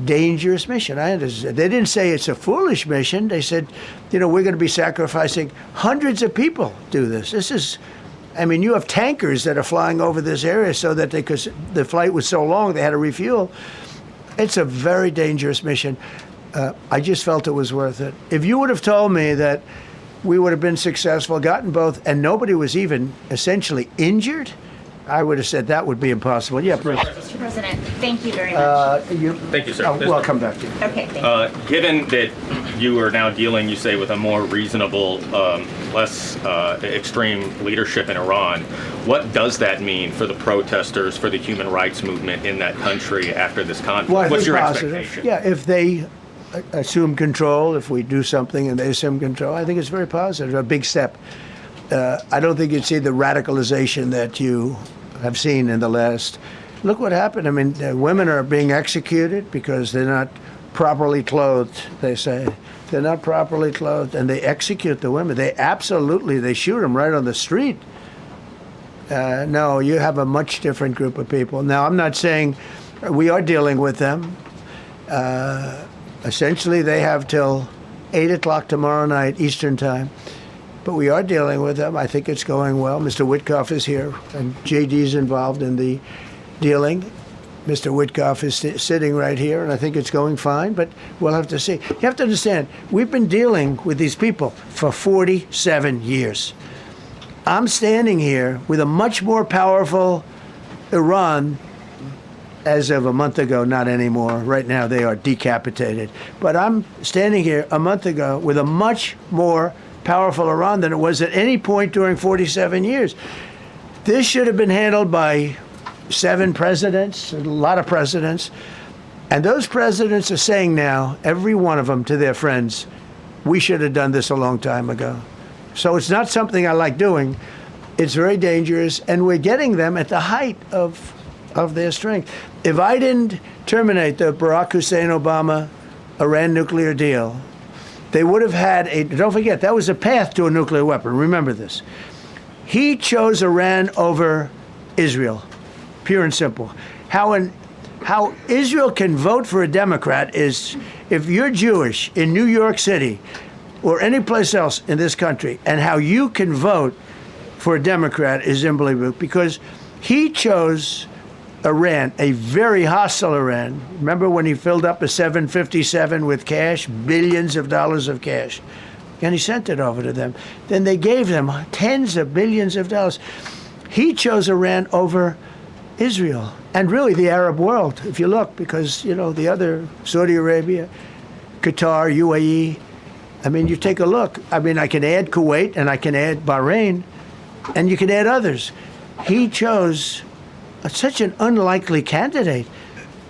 dangerous mission. I understand. They didn't say it's a foolish mission. They said, we're going to be sacrificing hundreds of people do this. This is, you have tankers that are flying over this area so that because the flight was so long, they had to refuel. It's a very dangerous mission. I just felt it was worth it. If you would have told me that we would have been successful, gotten both, and nobody was even essentially injured, I would have said that would be impossible. Yeah, Bruce. Mr. President, thank you very much. Thank you, sir. I'll come back to you. Okay, thank you. Given that you are now dealing, you say, with a more reasonable, less extreme leadership in Iran, what does that mean for the protesters, for the human rights movement in that country after this conflict? Well, I What's think your positive. expectation? Yeah, if they assume control, if we do something and they assume control, I think it's very positive, a big step. I don't think you'd see the radicalization that you have seen in the last. Look what happened. Women are being executed because they're not properly clothed, they say. They're not properly clothed, and they execute the women. They shoot them right on the street. No, you have a much different group of people. Now, I'm not saying we are dealing with them. Essentially, they have till 8 o'clock tomorrow night, Eastern time. But we are dealing with them. I think it's going well. Mr. Witkoff is here, and JD's involved in the dealing. Mr. Witkoff is sitting right here, and I think it's going fine, but we'll have to see. You have to understand, we've been dealing with these people for 47 years. I'm standing here with a much more powerful Iran as of a month ago, not anymore. Right now, they are decapitated. But I'm standing here a month ago with a much more powerful Iran than it was at any point during 47 years. This should have been handled by 7 presidents, a lot of presidents. And those presidents are saying now, every one of them to their friends, we should have done this a long time ago. So it's not something I like doing. It's very dangerous, and we're getting them at the height of their strength. If I didn't terminate the Barack Hussein Obama Iran nuclear deal, they would have had don't forget, that was a path to a nuclear weapon. Remember this. He chose Iran over Israel, pure and simple. How Israel can vote for a Democrat is if you're Jewish in New York City or any place else in this country, and how you can vote for a Democrat is unbelievable, because he chose Iran, a very hostile Iran. Remember when he filled up a 757 with cash, billions of dollars of cash, and he sent it over to them. Then they gave them tens of billions of dollars. He chose Iran over Israel, and really the Arab world, if you look, because, the other, Saudi Arabia, Qatar, UAE, you take a look. I can add Kuwait, and I can add Bahrain, and you can add others. He chose such an unlikely candidate.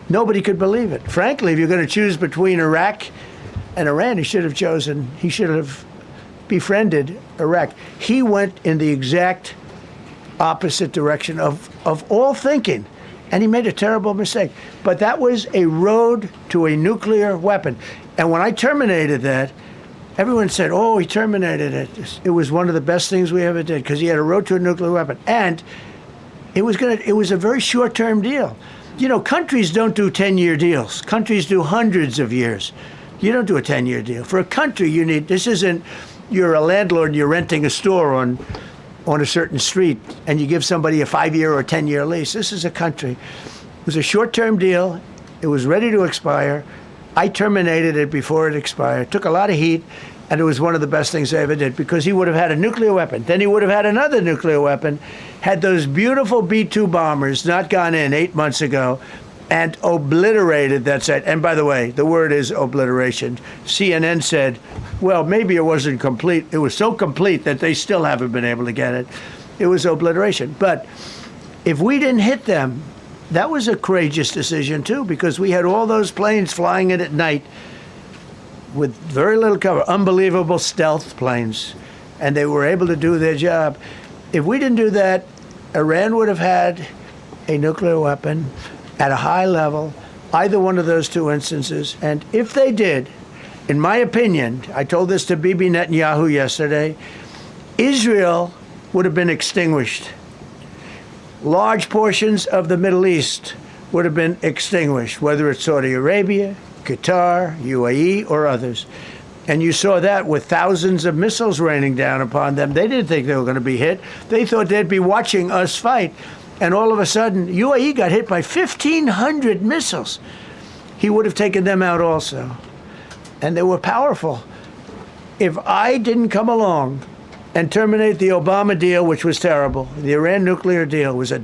Nobody could believe it. Frankly, if you're going to choose between Iraq and Iran, he should have befriended Iraq. He went in the exact opposite direction of all thinking, and he made a terrible mistake. But that was a road to a nuclear weapon. And when I terminated that, everyone said, oh, he terminated it. It was one of the best things we ever did, because he had a road to a nuclear weapon. And it was a very short-term deal. Countries don't do 10-year deals. Countries do hundreds of years. You don't do a 10-year deal. For a country, you're a landlord and you're renting a store on a certain street, and you give somebody a 5-year or 10-year lease. This is a country. It was a short-term deal. It was ready to expire. I terminated it before it expired. Took a lot of heat, and it was one of the best things I ever did, because he would have had a nuclear weapon. Then he would have had another nuclear weapon, had those beautiful B-2 bombers not gone in 8 months ago, and obliterated that site. And by the way, the word is obliteration. CNN said, well, maybe it wasn't complete. It was so complete that they still haven't been able to get it. It was obliteration. But if we didn't hit them, that was a courageous decision, too, because we had all those planes flying in at night with very little cover, unbelievable stealth planes, and they were able to do their job. If we didn't do that, Iran would have had a nuclear weapon at a high level, either one of those two instances. And if they did, in my opinion, I told this to Bibi Netanyahu yesterday, Israel would have been extinguished. Large portions of the Middle East would have been extinguished, whether it's Saudi Arabia, Qatar, UAE, or others. And you saw that with thousands of missiles raining down upon them. They didn't think they were going to be hit. They thought they'd be watching us fight. And all of a sudden, UAE got hit by 1,500 missiles. He would have taken them out also. And they were powerful. If I didn't come along and terminate the Obama deal, which was terrible, the Iran nuclear deal was a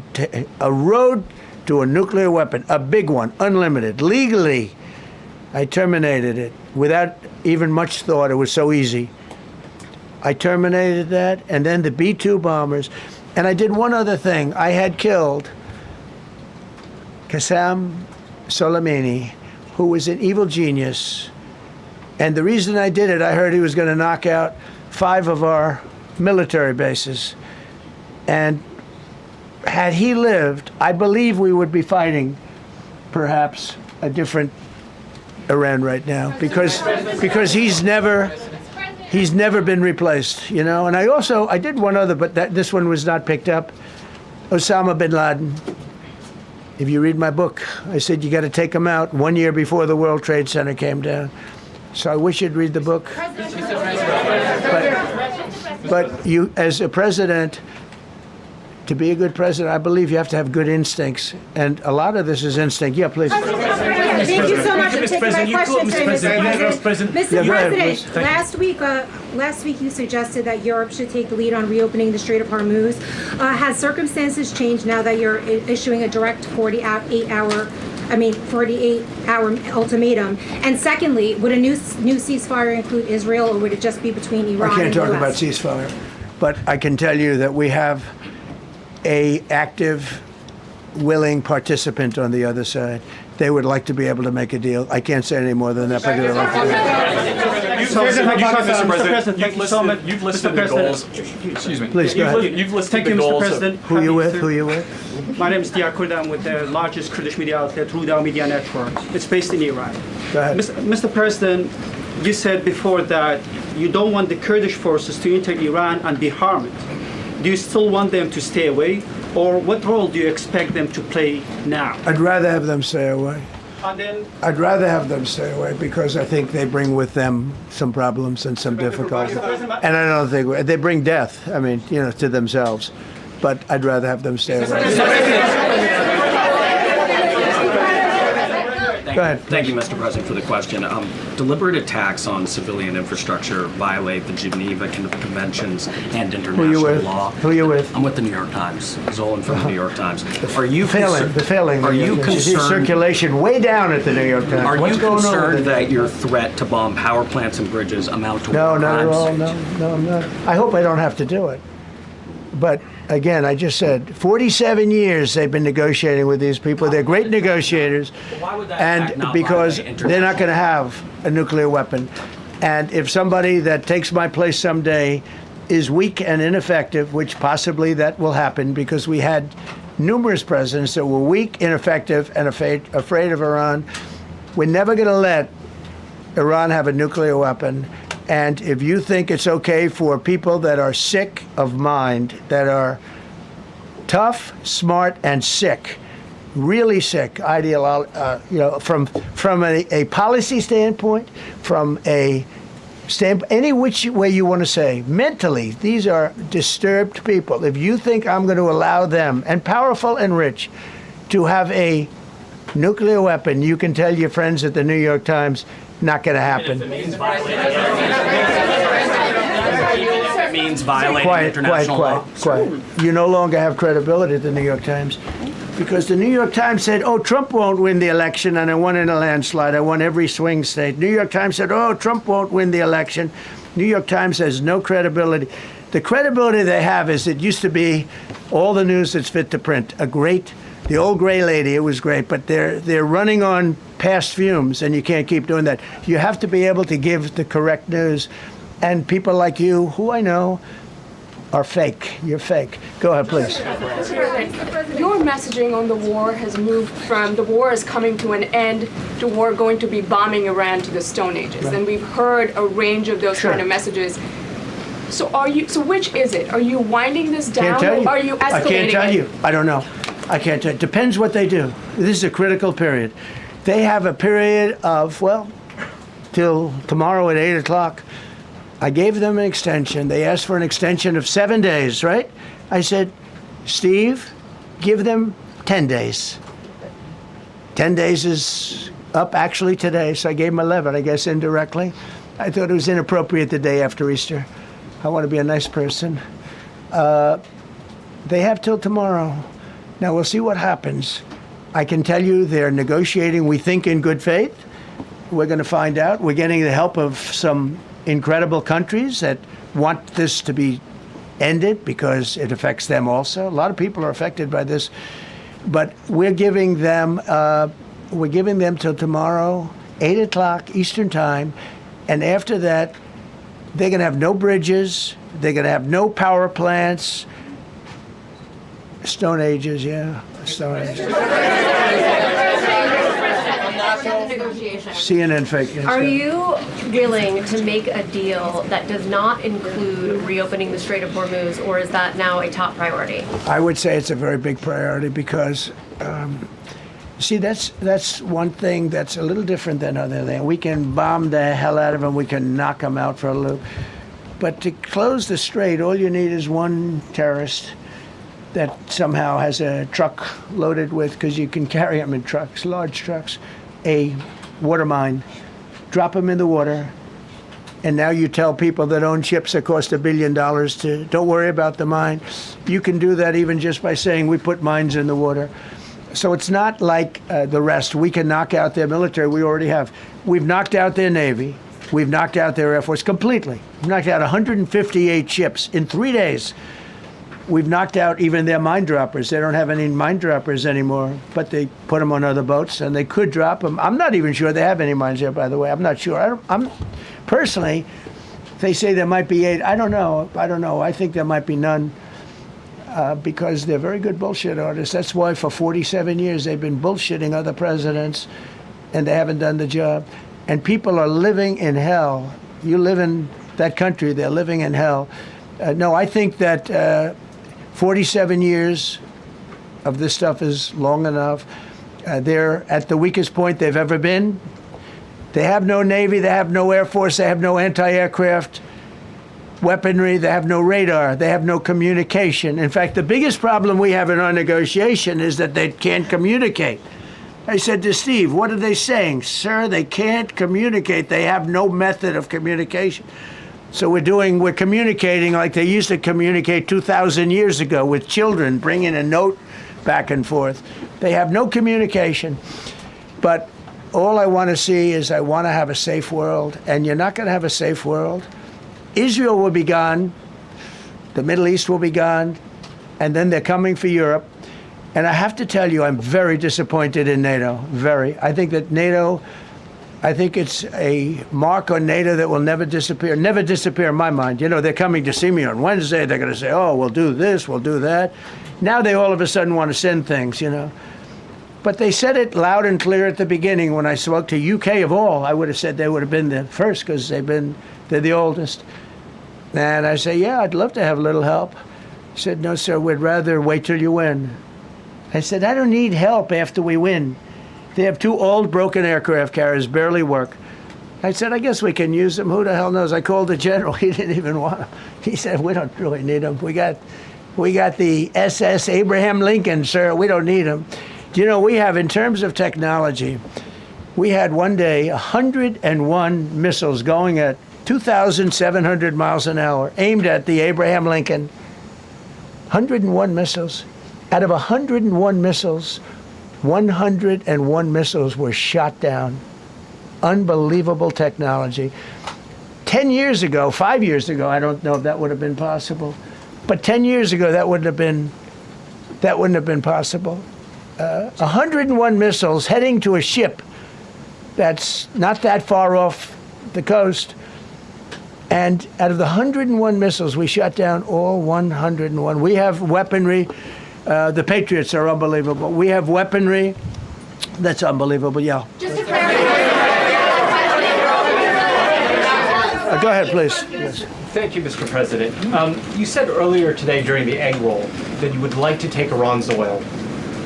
road to a nuclear weapon, a big one, unlimited, legally. I terminated it without even much thought. It was so easy. I terminated that, and then the B-2 bombers. And I did one other thing. I had killed Qasem Soleimani, who was an evil genius. And the reason I did it, I heard he was going to knock out 5 of our military bases. And had he lived, I believe we would be fighting perhaps a different Iran right now, because he's never been replaced, you know. And I did one other, but this one was not picked up. Osama bin Laden. If you read my book, I said you got to take him out 1 year before the World Trade Center came down. So I wish you'd read the book. But you, as a president, to be a good president, I believe you have to have good instincts. And a lot of this is instinct. Yeah, please. Thank you so much for taking my question, Mr. President. Mr. President, last week you suggested that Europe should take the lead on reopening the Strait of Hormuz. Has circumstances changed now that you're issuing a direct 48-hour ultimatum? And secondly, would a new ceasefire include Israel, or would it just be between Iran and the US? I can't talk about ceasefire, but I can tell you that we have a active, willing participant on the other side. They would like to be able to make a deal. I can't say any more than that, but they'd like to. You've listed the goals. Excuse me. Please, go ahead. You've listed the goals. Who you with? My name is Dia Kurd. I'm with the largest Kurdish media outlet, Ruda Media Network. It's based in Iran. Go ahead. Mr. President, you said before that you don't want the Kurdish forces to enter Iran and be harmed. Do you still want them to stay away? Or what role do you expect them to play now? I'd rather have them stay away. And then, I'd rather have them stay away because I think they bring with them some problems and some difficulties. And I don't think they bring death, to themselves. But I'd rather have them stay away. Go ahead. Thank you, Mr. President, for the question. Deliberate attacks on civilian infrastructure violate the Geneva Conventions and international law. Who are you with? I'm with the New York Times. Zolan from the New York Times. Are you failing? Are you concerned? Circulation way down at the New York Times. Are you concerned that your threat to bomb power plants and bridges amount to war crimes? No, not at all. No, I'm not. I hope I don't have to do it. But again, I just said 47 years they've been negotiating with these people. They're great negotiators, and because they're not going to have a nuclear weapon. And if somebody that takes my place someday is weak and ineffective, which possibly that will happen because we had numerous presidents that were weak, ineffective, and afraid of Iran, we're never going to let Iran have a nuclear weapon. And if you think it's okay for people that are sick of mind, that are tough, smart, and sick, really sick, from a policy standpoint, from a standpoint, any which way you want to say, mentally, these are disturbed people. If you think I'm going to allow them, and powerful and rich, to have a nuclear weapon, you can tell your friends at the New York Times, not going to happen. It means violating international law. Quiet. You no longer have credibility at the New York Times because the New York Times said, oh, Trump won't win the election, and I won in a landslide. I won every swing state. New York Times said, oh, Trump won't win the election. New York Times has no credibility. The credibility they have is it used to be all the news that's fit to print. The old gray lady, it was great, but they're running on past fumes, and you can't keep doing that. You have to be able to give the correct news. And people like you, who I know, are fake. You're fake. Go ahead, please. Your messaging on the war has moved from the war is coming to an end to war going to be bombing Iran to the Stone Ages. Right. And we've heard a range of those kind of messages. So which is it? Are you winding this down or are you escalating it? I can't tell you. I don't know. I can't tell you. Depends what they do. This is a critical period. They have a period of, well, till tomorrow at 8 o'clock. I gave them an extension. They asked for an extension of 7 days, right? I said, Steve, give them 10 days. 10 days is up actually today, so I gave them 11, I guess, indirectly. I thought it was inappropriate the day after Easter. I want to be a nice person. They have till tomorrow. Now, we'll see what happens. I can tell you they're negotiating, we think, in good faith. We're going to find out. We're getting the help of some incredible countries that want this to be ended because it affects them also. A lot of people are affected by this. But we're giving them till tomorrow, 8 o'clock Eastern Time. And after that, they're going to have no bridges. They're going to have no power plants. Stone Ages, yeah. Stone Ages. CNN fake news. Are you willing to make a deal that does not include reopening the Strait of Hormuz, or is that now a top priority? I would say it's a very big priority because, see, that's one thing that's a little different than other things. We can bomb the hell out of them. We can knock them out for a loop. But to close the strait, all you need is one terrorist that somehow has a truck loaded with, because you can carry them in trucks, large trucks, a water mine, drop them in the water, and now you tell people that own ships that cost $1 billion to don't worry about the mine. You can do that even just by saying we put mines in the water. So it's not like the rest. We can knock out their military. We already have. We've knocked out their Navy. We've knocked out their Air Force completely. We've knocked out 158 ships in 3 days. We've knocked out even their mine droppers. They don't have any mine droppers anymore, but they put them on other boats, and they could drop them. I'm not even sure they have any mines there, by the way. I'm not sure. I'm personally, they say there might be 8. I don't know. I think there might be none because they're very good bullshit artists. That's why for 47 years they've been bullshitting other presidents, and they haven't done the job. And people are living in hell. You live in that country, they're living in hell. No, I think that 47 years of this stuff is long enough. They're at the weakest point they've ever been. They have no Navy, they have no Air Force, they have no anti-aircraft weaponry, they have no radar, they have no communication. In fact, the biggest problem we have in our negotiation is that they can't communicate. I said to Steve, what are they saying? Sir, they can't communicate. They have no method of communication. So we're communicating like they used to communicate 2,000 years ago with children, bringing a note back and forth. They have no communication. But all I want to see is I want to have a safe world, and you're not going to have a safe world. Israel will be gone. The Middle East will be gone. And then they're coming for Europe. And I have to tell you, I'm very disappointed in NATO. Very. I think that NATO... I think it's a mark on NATO that will never disappear in my mind. You know, they're coming to see me on Wednesday. They're going to say, oh, we'll do this, we'll do that. Now they all of a sudden want to send things, you know. But they said it loud and clear at the beginning. When I spoke to UK of all, I would have said they would have been the first because they're the oldest. And I say, yeah, I'd love to have a little help. He said, no, sir, we'd rather wait till you win. I said, I don't need help after we win. They have 2 old broken aircraft carriers, barely work. I said, I guess we can use them. Who the hell knows? I called the general. He didn't even want them. He said, we don't really need them. We got the SS Abraham Lincoln, sir. We don't need them. Do you know, we have, in terms of technology, we had one day 101 missiles going at 2,700 miles an hour, aimed at the Abraham Lincoln. 101 missiles. Out of 101 missiles, 101 missiles were shot down. Unbelievable technology. 10 years ago, 5 years ago, I don't know if that would have been possible, but 10 years ago, that wouldn't have been possible. 101 missiles heading to a ship that's not that far off the coast, And out of the 101 missiles, we shot down all 101. We have weaponry. The Patriots are unbelievable. We have weaponry that's unbelievable. Yeah. Just to clarify. Go ahead, please. Yes. Thank you, Mr. President. You said earlier today during the egg roll that you would like to take Iran's oil,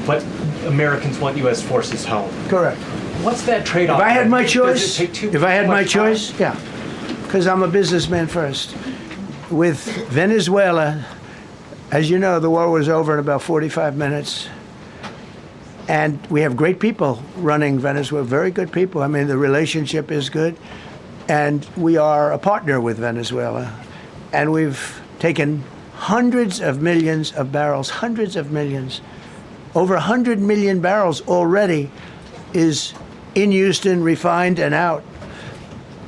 but Americans want U.S. forces home. Correct. What's that trade-off? If I had my Does it choice, take too if I had my much time? choice, yeah, because I'm a businessman first. With Venezuela, as you know, the war was over in about 45 minutes. And we have great people running Venezuela, very good people. I mean, the relationship is good. And we are a partner with Venezuela. And we've taken hundreds of millions of barrels, hundreds of millions. Over 100 million barrels already is in Houston, refined and out.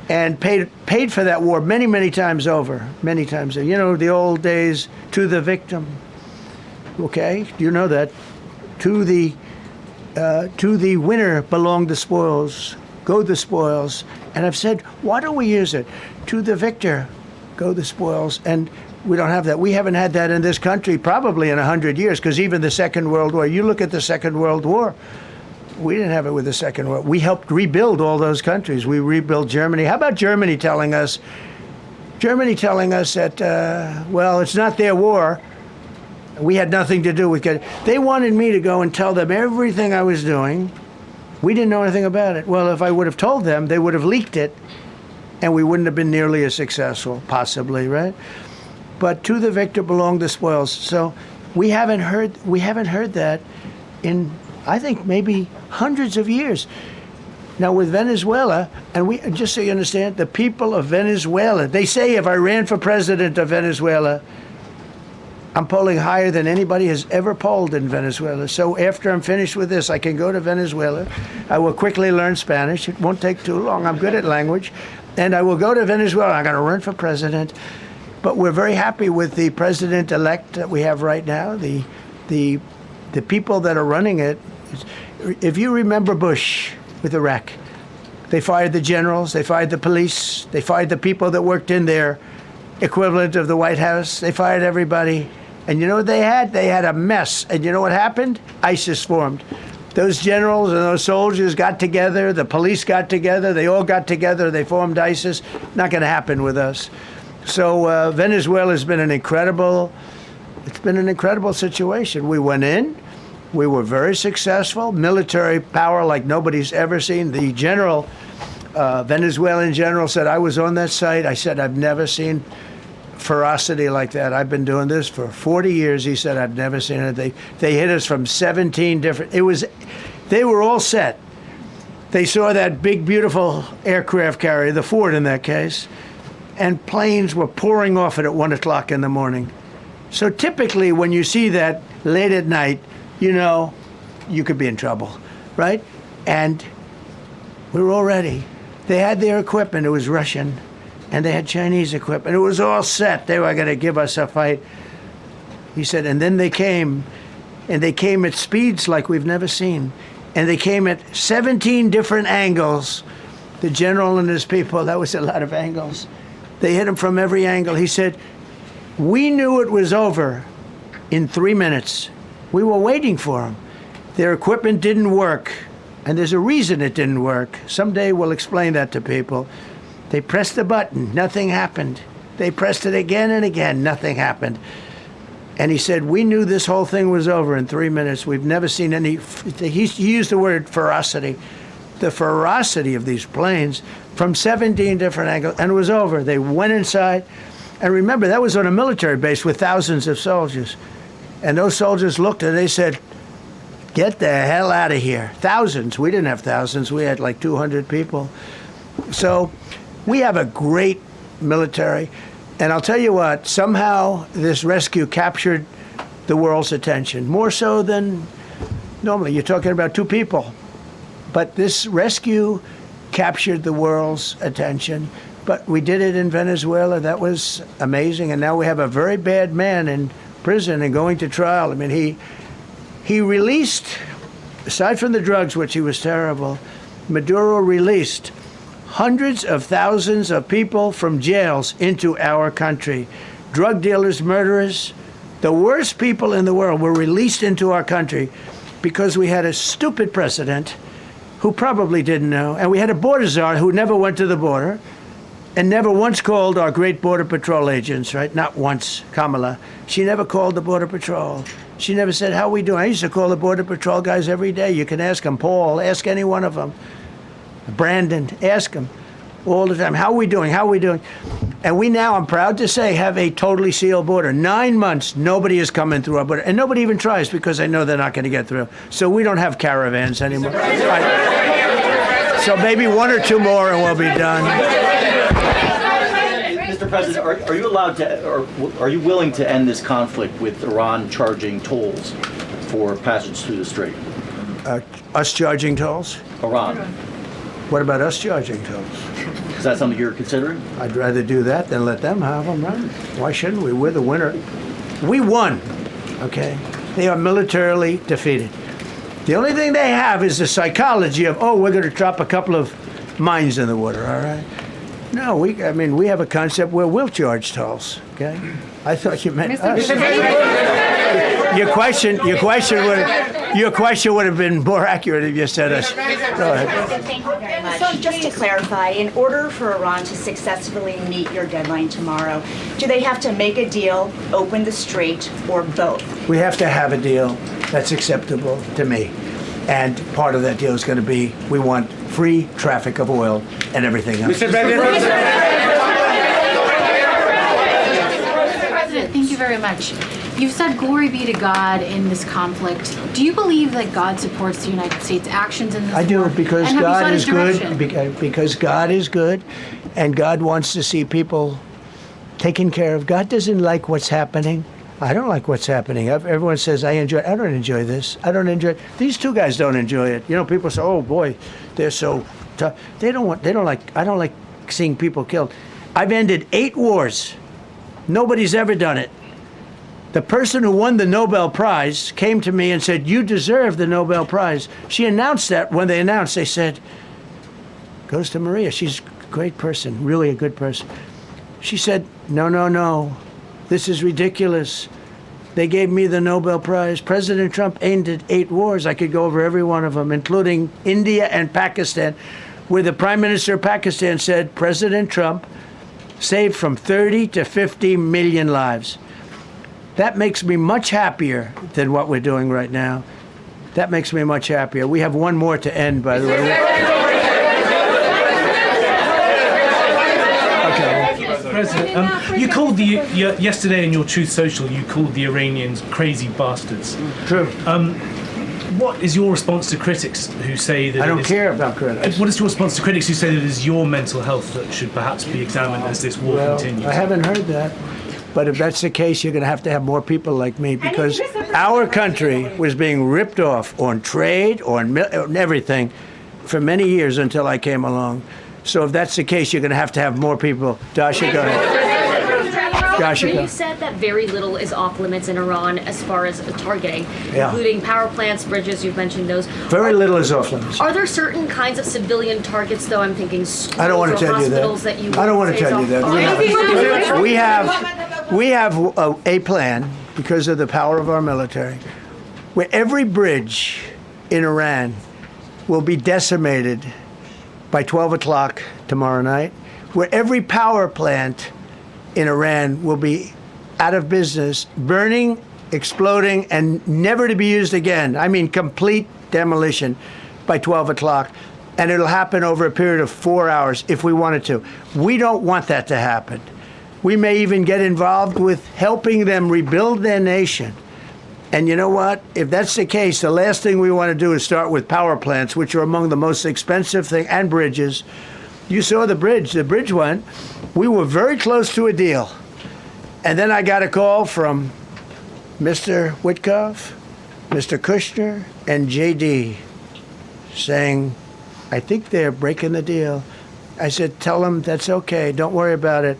And paid for that war many, many times over, many times over. You know, the old days, to the victim. Okay, you know that. To the winner belong the spoils, go the spoils. And I've said, why don't we use it? To the victor, go the spoils. And we don't have that. We haven't had that in this country probably in 100 years, because even the Second World War, you look at the Second World War, we didn't have it with the Second World. We helped rebuild all those countries. We rebuilt Germany. How about Germany telling us that, well, it's not their war. We had nothing to do with it. They wanted me to go and tell them everything I was doing. We didn't know anything about it. Well, if I would have told them, they would have leaked it, and we wouldn't have been nearly as successful, possibly, right? But to the victor belong the spoils. So we haven't heard that in, I think, maybe hundreds of years. Now with Venezuela, and just so you understand, the people of Venezuela, they say if I ran for president of Venezuela, I'm polling higher than anybody has ever polled in Venezuela. So after I'm finished with this, I can go to Venezuela. I will quickly learn Spanish. It won't take too long. I'm good at language. And I will go to Venezuela. I'm going to run for president. But we're very happy with the president-elect that we have right now, the people that are running it. If you remember Bush with Iraq, they fired the generals, they fired the police, they fired the people that worked in their equivalent of the White House. They fired everybody. And you know what they had? They had a mess. And you know what happened? ISIS formed. Those generals and those soldiers got together. The police got together. They all got together. They formed ISIS. Not going to happen with us. So Venezuela has been an incredible situation. We went in. We were very successful. Military power like nobody's ever seen. The general, Venezuelan general, said, I was on that site. I said, I've never seen ferocity like that. I've been doing this for 40 years. He said, I've never seen it. They hit us from 17 different, they were all set. They saw that big, beautiful aircraft carrier, the Ford in that case, and planes were pouring off it at 1 o'clock in the morning. So typically when you see that late at night, you know, you could be in trouble, right? And we were all ready. They had their equipment. It was Russian. And they had Chinese equipment. It was all set. They were going to give us a fight. He said, and then they came, and they came at speeds like we've never seen. And they came at 17 different angles. The general and his people, that was a lot of angles. They hit him from every angle. He said, we knew it was over in 3 minutes. We were waiting for them. Their equipment didn't work. And there's a reason it didn't work. Someday we'll explain that to people. They pressed the button, nothing happened. They pressed it again and again, nothing happened. And he said, we knew this whole thing was over in 3 minutes. We've never seen any, he used the word ferocity. The ferocity of these planes from 17 different angles, and it was over. They went inside. And remember, that was on a military base with thousands of soldiers. And those soldiers looked and they said, get the hell out of here. Thousands. We didn't have thousands. We had like 200 people. So we have a great military. And I'll tell you what, somehow this rescue captured the world's attention, more so than normally. You're talking about 2 people. But this rescue captured the world's attention. But we did it in Venezuela. That was amazing. And now we have a very bad man in prison and going to trial. I mean, he released, aside from the drugs, which he was terrible, Maduro released hundreds of thousands of people from jails into our country. Drug dealers, murderers, the worst people in the world were released into our country because we had a stupid president who probably didn't know, and we had a border czar who never went to the border and never once called our great Border Patrol agents, right? Not once, Kamala. She never called the Border Patrol. She never said, how are we doing? I used to call the Border Patrol guys every day. You can ask them, Paul, ask any one of them. Brandon, ask them all the time. How are we doing? How are we doing? And we now, I'm proud to say, have a totally sealed border. 9 months, nobody is coming through our border. And nobody even tries because they know they're not going to get through. So we don't have caravans anymore. So maybe 1 or 2 more and we'll be done. Mr. President, are you allowed to, or are you willing to end this conflict with Iran charging tolls for passage through the strait? Us charging tolls? Iran. What about us charging tolls? Is that something you're considering? I'd rather do that than let them have them, right? Why shouldn't we? We're the winner. We won, okay? They are militarily defeated. The only thing they have is the psychology of, oh, we're going to drop a couple of mines in the water, all right? No, we have a concept where we'll charge tolls, okay? I thought you meant us. Your question would have been more accurate if you said us. Go ahead. Thank you very much. So just to clarify, in order for Iran to successfully meet your deadline tomorrow, do they have to make a deal, open the strait, or both? We have to have a deal that's acceptable to me. And part of that deal is going to be we want free traffic of oil and everything else. Mr. President, thank you very much. You've said glory be to God in this conflict. Do you believe that God supports the United States' actions in this I do, war? because And have you God sought is his direction? good. Because God is good, and God wants to see people taken care of. God doesn't like what's happening. I don't like what's happening. Everyone says I enjoy it. I don't enjoy this. I don't enjoy it. These two guys don't enjoy it. You know, people say, "Oh boy, they're so tough." I don't like seeing people killed. I've ended 8 wars. Nobody's ever done it. The person who won the Nobel Prize came to me and said, "You deserve the Nobel Prize." She announced that when they announced, they said, "Goes to Maria. She's a great person, really a good person." She said, No. This is ridiculous. They gave me the Nobel Prize. President Trump ended 8 wars. I could go over every one of them, including India and Pakistan, where the Prime Minister of Pakistan said President Trump saved from 30 to 50 million lives. That makes me much happier than what we're doing right now. That makes me much happier. We have one more to end, by the way. President, you called yesterday in your Truth Social, you called the Iranians crazy bastards. True. What is your response to critics who say that... I don't care about critics. What is your response to critics who say that it is your mental health that should perhaps be examined as this war continues? I haven't heard that. But if that's the case, you're going to have more people like me, because our country was being ripped off on trade, on everything, for many years until I came along. So if that's the case, you're going to have more people. Dasha, go ahead. Dasha, go. You said that very little is off limits in Iran as far as targeting, Yeah. including power plants, bridges, you've mentioned those. Very little is off limits. Are there certain kinds of civilian targets, though? I'm thinking schools I don't want to or tell you hospitals that. you I don't want to say tell you is off- that. We have a plan, because of the power of our military, where every bridge in Iran will be decimated by 12 o'clock tomorrow night, where every power plant in Iran will be out of business, burning, exploding, and never to be used again. I mean, complete demolition by 12 o'clock. And it'll happen over a period of 4 hours if we wanted to. We don't want that to happen. We may even get involved with helping them rebuild their nation. And you know what? If that's the case, the last thing we want to do is start with power plants, which are among the most expensive thing, and bridges. You saw the bridge. The bridge went. We were very close to a deal. And then I got a call from Mr. Witkoff, Mr. Kushner, and JD saying, I think they're breaking the deal. I said, tell them that's okay. Don't worry about it.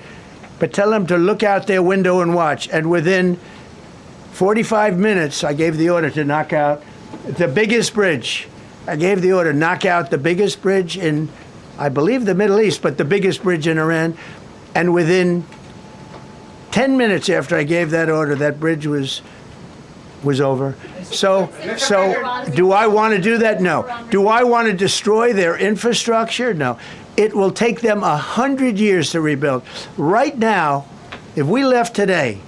But tell them to look out their window and watch. And within 45 minutes, I gave the order to knock out the biggest bridge. I gave the order, knock out the biggest bridge in I believe, the Middle East, but the biggest bridge in Iran. And within 10 minutes after I gave that order, that bridge was over. So do I want to do that? No. Do I want to destroy their infrastructure? No. It will take them 100 years to rebuild. Right now, if we left today,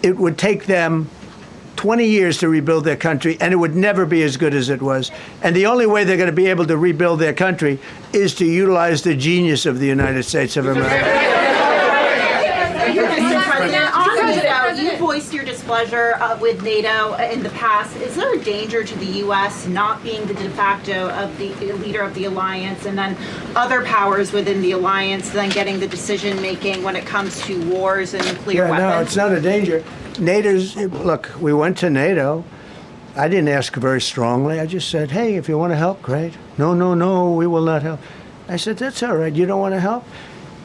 it would take them 20 years to rebuild their country, and it would never be as good as it was. And the only way they're going to be able to rebuild their country is to utilize the genius of the United States of America. You voiced your displeasure with NATO in the past. Is there a danger to the U.S. not being the de facto of the leader of the alliance, and then other powers within the alliance then getting the decision making when it comes to wars and nuclear weapons? No, it's not a danger. Look, we went to NATO. I didn't ask very strongly. I just said, hey, if you want to help, great. No, we will not help. I said, that's all right. You don't want to help?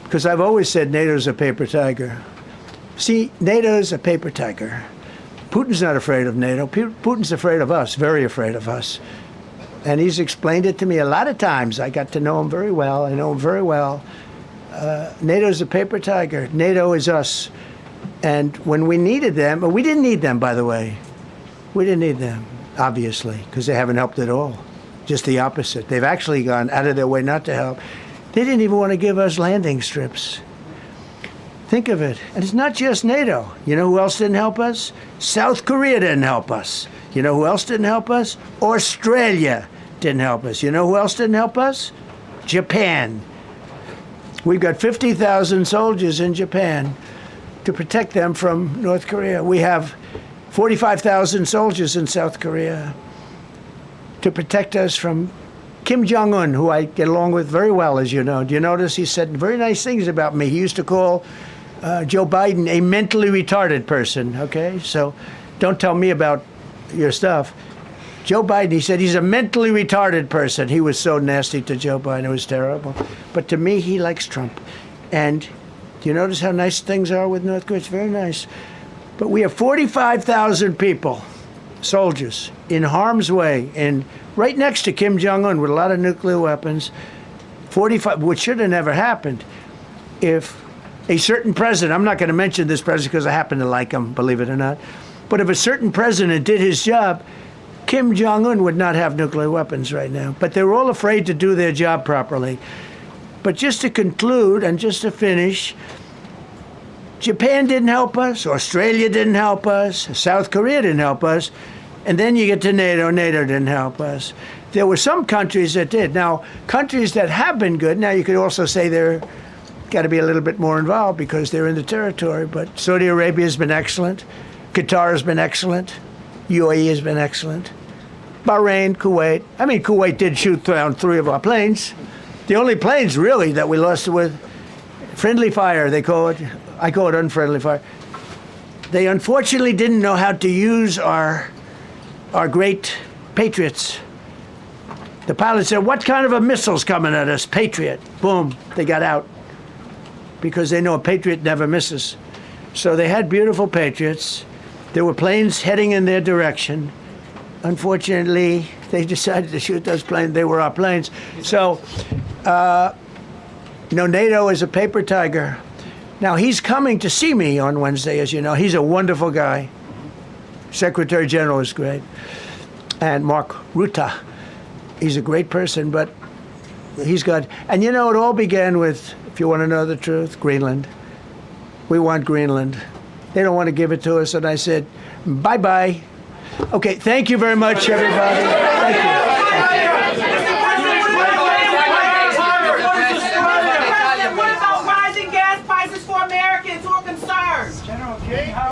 Because I've always said NATO's a paper tiger. See, NATO's a paper tiger. Putin's not afraid of NATO. Putin's afraid of us, very afraid of us. And he's explained it to me a lot of times. I got to know him very well. I know him very well. NATO's a paper tiger. NATO is us. And when we needed them, we didn't need them, by the way. We didn't need them, obviously, because they haven't helped at all. Just the opposite. They've actually gone out of their way not to help. They didn't even want to give us landing strips. Think of it. And it's not just NATO. You know who else didn't help us? South Korea didn't help us. You know who else didn't help us? Australia didn't help us. You know who else didn't help us? Japan. We've got 50,000 soldiers in Japan to protect them from North Korea. We have 45,000 soldiers in South Korea to protect us from Kim Jong-un, who I get along with very well, as you know. Do you notice he said very nice things about me? He used to call Joe Biden a mentally retarded person, okay? So don't tell me about your stuff. Joe Biden, he said he's a mentally retarded person. He was so nasty to Joe Biden. It was terrible. But to me, he likes Trump. And do you notice how nice things are with North Korea? It's very nice. But we have 45,000 people, soldiers, in harm's way, and right next to Kim Jong-un with a lot of nuclear weapons. 45, which should have never happened if a certain president, I'm not going to mention this president because I happen to like him, believe it or not, but if a certain president did his job, Kim Jong-un would not have nuclear weapons right now. But they're all afraid to do their job properly. But just to conclude and just to finish, Japan didn't help us, Australia didn't help us, South Korea didn't help us, and then you get to NATO, NATO didn't help us. There were some countries that did. Now, countries that have been good, now you could also say they're got to be a little bit more involved because they're in the territory, but Saudi Arabia has been excellent, Qatar has been excellent, UAE has been excellent, Bahrain, Kuwait. I mean, Kuwait did shoot down 3 of our planes. The only planes, really, that we lost with friendly fire, they call it. I call it unfriendly fire. They unfortunately didn't know how to use our great Patriots. The pilot said, what kind of a missile's coming at us? Patriot. Boom, they got out. Because they know a Patriot never misses. So they had beautiful Patriots. There were planes heading in their direction. Unfortunately, they decided to shoot those planes. They were our planes. So, NATO is a paper tiger. Now, he's coming to see me on Wednesday, as you know. He's a wonderful guy. Secretary General is great. And Mark Rutte, he's a great person, but he's got... And it all began with, if you want to know the truth, Greenland. We want Greenland. They don't want to give it to us, and I said, bye-bye. Okay, thank you very much, everybody.